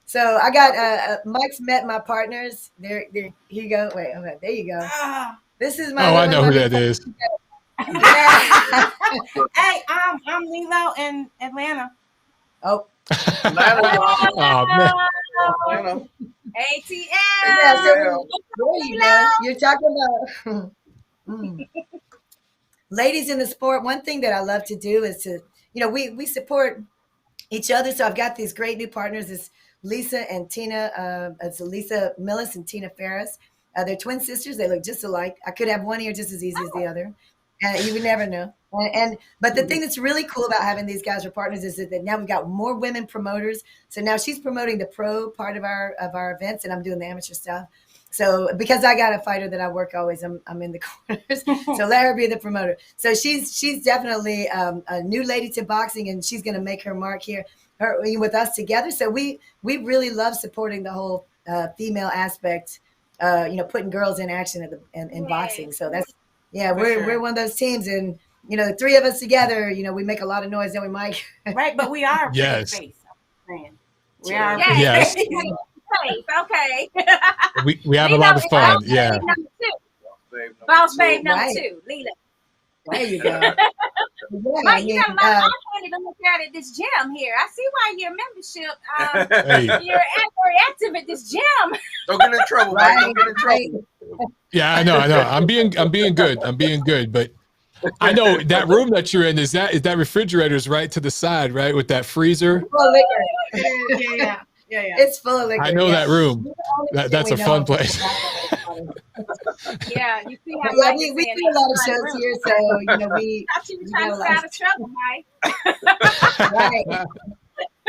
So I got Mike's met my partners. There, here you go. Wait, okay, there you go. This is my. Oh, I know who that is. Yeah. Hey, I'm Lilo in Atlanta. Oh, Atlanta. Oh, man. Atlanta. ATL. yeah. So there you go. You're talking about. Ladies in the sport, one thing that I love to do is to, we support each other. So I've got these great new partners. It's Lisa and Tina. It's Lisa Millis and Tina Ferris. They're twin sisters. They look just alike. I could have one ear just as easy as the other. And you would never know. But the thing that's really cool about having these guys as partners is that now we've got more women promoters. So now she's promoting the pro part of our events, and I'm doing the amateur stuff. So because I got a fighter that I work always, I'm in the corners. So let her be the promoter. So she's definitely a new lady to boxing, and she's going to make her mark here with us together. So we really love supporting the whole female aspect. Putting girls in action in boxing. So that's we're one of those teams, and the three of us together, we make a lot of noise, don't we, Mike? Right, but we are a pretty Yes. face. I'm saying. We are a Yes. pretty Yes. face. Okay. We have a lot of fun. Boss Yeah. Babe number two. Babe, Boss Babe number Right. 2, Lila. There you go. Mike, you got a lot of opportunity to look at this gym here. I see why your membership, Hey. you're very active at this gym. Don't get in trouble, Mike. Don't get in trouble. Yeah, I know. I'm being good, but I know that room that you're in is that refrigerator's right to the side, right, with that freezer. Full of liquor. Yeah. It's full of liquor. I know that room. That's a fun We place. Yeah, you see how Yeah, Mike we is do saying a lot of that's my shows room. here, so we I thought you were we trying got to a stay lot out of trouble, Mike. right.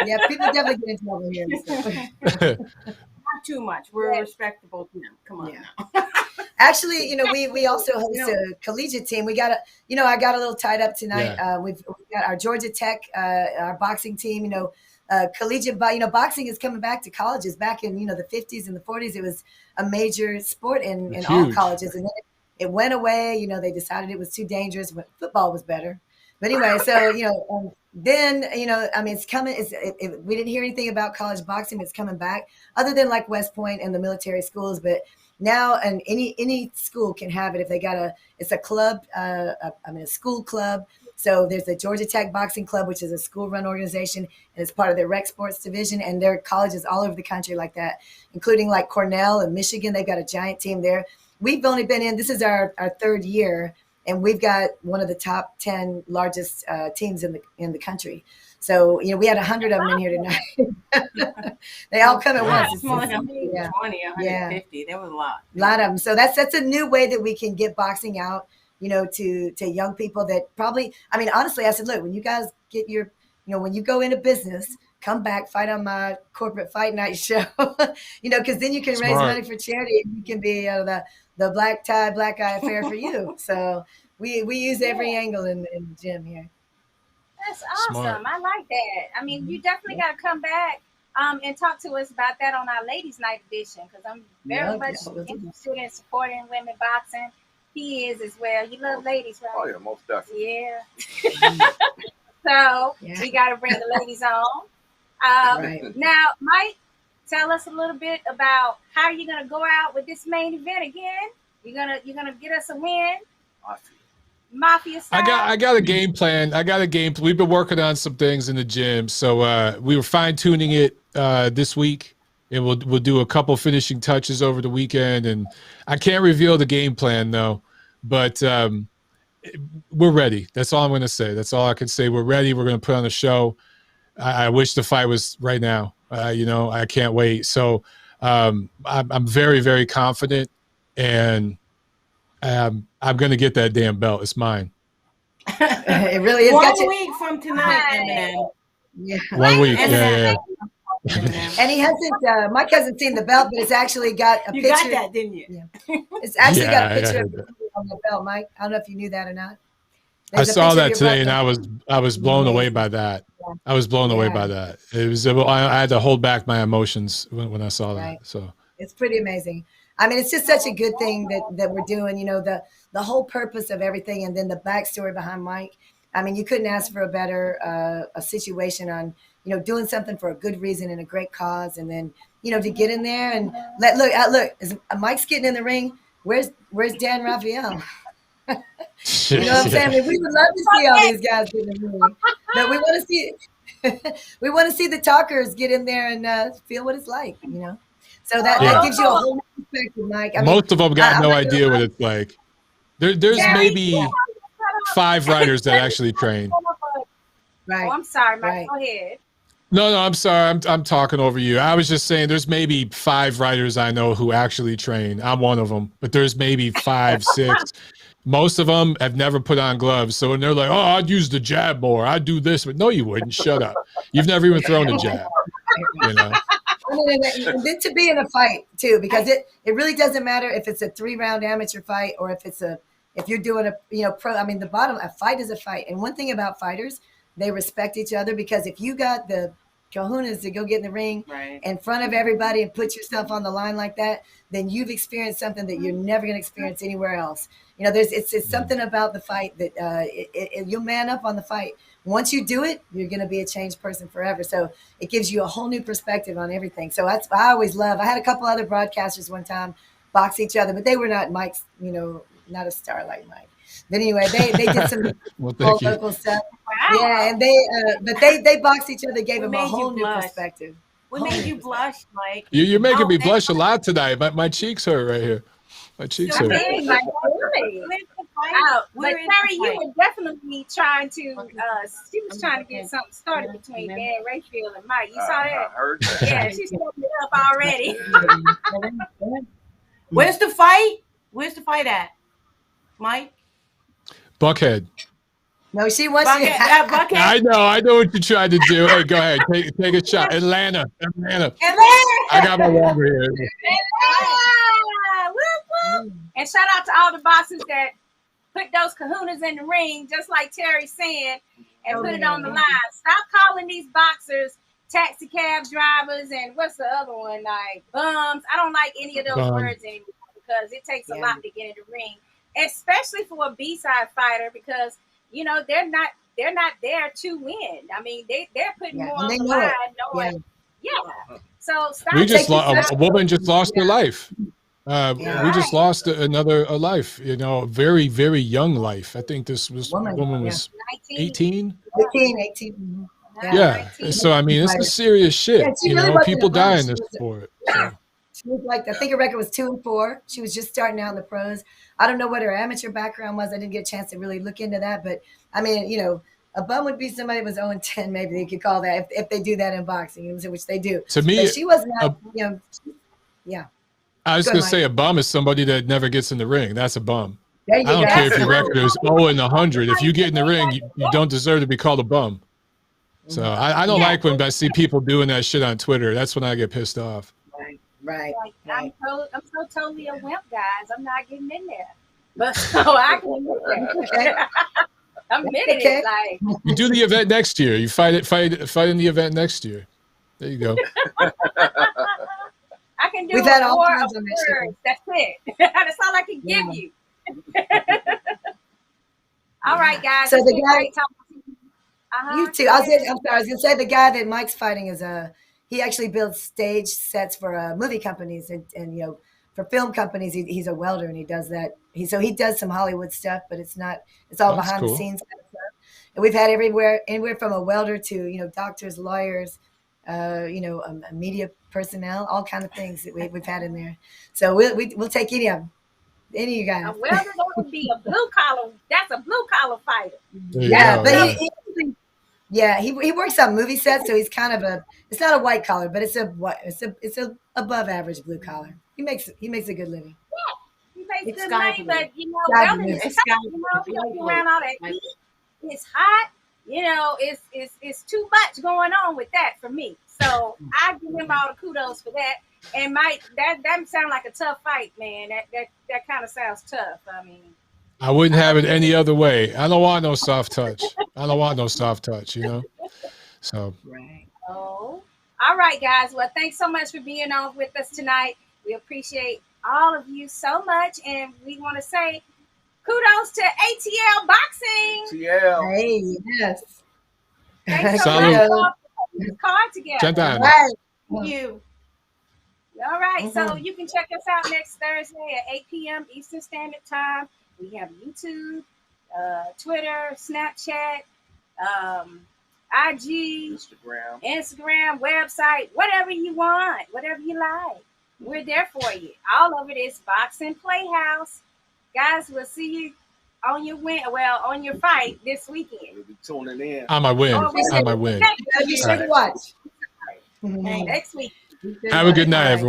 Yeah, people definitely get in trouble here. So. Not too much. We're Yeah. respectable. Come on Yeah. now. Actually, we also host a collegiate team. We got I got a little tied up tonight. Yeah. We've got our Georgia Tech, our boxing team. Collegiate, boxing is coming back to colleges. Back in the 50s and the 40s, it was a major sport in all Huge. colleges, and then it went away. They decided it was too dangerous. When football was better. But anyway, so then it's coming. We didn't hear anything about college boxing. It's coming back, other than like West Point and the military schools, but. Now, and any school can have it if they got it's a club, a school club. So there's the Georgia Tech Boxing Club, which is a school-run organization, and it's part of their rec sports division. And there are colleges all over the country like that, including like Cornell and Michigan. They've got a giant team there. We've only been in, this is our third year, and we've got one of the top 10 largest teams in the country. So, we had 100 of them in here tonight. They all come at Yeah, once. it's more like Yeah. 120, 150. There was a lot. A lot of them. So that's a new way that we can get boxing out, to young people that probably, honestly, I said, look, when you guys get your, when you go into business, come back, fight on my corporate fight night show, because then you can raise Smart. money for charity. And you can be the black tie, black eye affair for you. So we use every angle in the gym here. That's awesome. Smart. I like that. You definitely got to come back and talk to us about that on our Ladies Night edition, because I'm very much interested in supporting women boxing. He is as well. You love ladies, right? Oh yeah, most definitely. Yeah. So we got to bring the ladies on. Right. Now, Mike, tell us a little bit about how you're gonna go out with this main event again. You're gonna get us a win, Mafia style. I got a game plan. We've been working on some things in the gym, so we were fine tuning it this week. and we'll do a couple finishing touches over the weekend. And I can't reveal the game plan though, but we're ready. That's all I'm going to say. That's all I can say. We're ready. We're going to put on a show. I wish the fight was right now. I can't wait. So I'm very, very confident, and I'm going to get that damn belt. It's mine. It really is. 1 week from tonight, Eminem. Yeah. 1 week. Yeah. And he hasn't. Mike hasn't seen the belt, but it's actually got a You picture. got that, didn't you? Yeah. It's actually got a Yeah, picture of you on the belt, Mike. I don't know if you knew that or not. I There's a saw picture of that your today, belt. and I was blown away by that. I was blown away by that. It was. I had to hold back my emotions when I saw that. Right. So It's pretty amazing. I mean, it's just such a good thing that we're doing. You know, the whole purpose of everything, and then the backstory behind Mike. I mean, you couldn't ask for a better a situation on, you know, doing something for a good reason and a great cause, and then, you know, to get in there and look. Is Mike's getting in the ring? Where's Dan Raphael? You know what I'm saying? I mean, we would love to see all these guys get in the ring, but we want to see the talkers get in there and feel what it's like, you know. So that gives you a whole new perspective, Mike. I mean, most of them got no idea what it's like. There's maybe 5 writers that actually train. Right. Oh, I'm sorry, Mike. Right. Go ahead. No, I'm sorry. I'm talking over you. I was just saying there's maybe 5 writers I know who actually train. I'm one of them, but there's maybe 5, 6. Most of them have never put on gloves. So when they're like, oh, I'd use the jab more, I'd do this. But no, you wouldn't. Shut up. You've never even thrown a jab. You know? And then to be in a fight too, because it really doesn't matter if it's a 3-round amateur fight or if you're doing a pro. I mean, a fight is a fight. And one thing about fighters, they respect each other, because if you got the kahunas to go get in the ring in front of everybody and put yourself on the line like that, then you've experienced something that you're never going to experience anywhere else. You know, it's something about the fight that you'll man up on the fight. Once you do it, you're going to be a changed person forever. So it gives you a whole new perspective on everything. So I always love. I had a couple other broadcasters one time box each other, but they were not Mike's. You know, not a star like Mike. But anyway, they did some local stuff. Wow. Yeah, and they boxed each other, gave them a whole new perspective. What made you blush, Mike? You're making me blush a lot tonight. My cheeks hurt right here. My cheeks hurt. But Terri, you were definitely trying to. She was trying to get something started between Dan Rayfield and Mike. You saw that? I heard that. Yeah, she's setting it up already. Where's the fight? Where's the fight at, Mike? No, Buckhead. she wants Buckhead. I know what you tried to do. Hey, go ahead, take a shot. Atlanta. I got my water here. And shout out to all the bosses that put those kahunas in the ring, just like Terry's saying, and put it on the line. Stop calling these boxers taxi cab drivers and what's the other one, like bums. I don't like any of those words anymore, because it takes a lot to get in the ring, especially for a B-side fighter, because you know they're not there to win. I mean, they're putting more on the line. So stop. We just a woman just lost her life. We just lost another life, you know, a very, very young life. I think this woman was 18. 18. Yeah. So, I mean, it's a serious shit. You know, people die in this sport. So. She was like, I think her record was 2-4. She was just starting out in the pros. I don't know what her amateur background was. I didn't get a chance to really look into that. But, I mean, you know, a bum would be somebody who was 0-10, maybe they could call that, if they do that in boxing, which they do. To me, but she wasn't, you know, yeah. I was going to say a bum is somebody that never gets in the ring. That's a bum. I don't care if your record is 0-100. If you get in the ring, you don't deserve to be called a bum. So I don't like when I see people doing that shit on Twitter. That's when I get pissed off. Right. I'm so totally a wimp, guys. I'm not getting in there. But so I can admit it. I'm admitting it. Like, you do the event next year. You fight in the event next year. There you go. I can do We've had all four kinds of of words. That's it. That's all I can give you. All right, guys. So the guy, you too. I'm sorry. I was gonna say the guy that Mike's fighting is he actually builds stage sets for movie companies and you know, for film companies. He's a welder and he does that. He does some Hollywood stuff, but it's all That's behind cool. the scenes kind of stuff. And we've had anywhere from a welder to, you know, doctors, lawyers, a media personnel, all kind of things that we've had in there. So we'll take any of them. Any of you guys. A welder, that would be a blue collar. That's a blue collar fighter. Yeah, but he works on movie sets, so he's kind of it's not a white collar, but it's a above average blue collar. He makes a good living. Yeah, he makes It's good money, sky but welding is It's tough, you around all that heat. It's hot. It's too much going on with that for me. So I give him all the kudos for that. And Mike, that sound like a tough fight, man. That kind of sounds tough. I mean, I wouldn't have it any other way. I don't want no soft touch. I don't want no soft touch, So Right. oh, all right, guys. Well, thanks so much for being on with us tonight. We appreciate all of you so much, and we want to say kudos to ATL Boxing. ATL. Hey, yes. Thanks so Salute. much for putting this card together. Gentan. Right. Thank you. All right, so you can check us out next Thursday at 8 p.m. Eastern Standard Time. We have YouTube, Twitter, Snapchat, IG, Instagram, website, whatever you want, whatever you like. We're there for you. All of it is Boxing PlayHouse. Guys, we'll see you on your on your fight this weekend. We'll be tuning in. on my win. On my win. You should watch. Next week. Have a good night, everyone.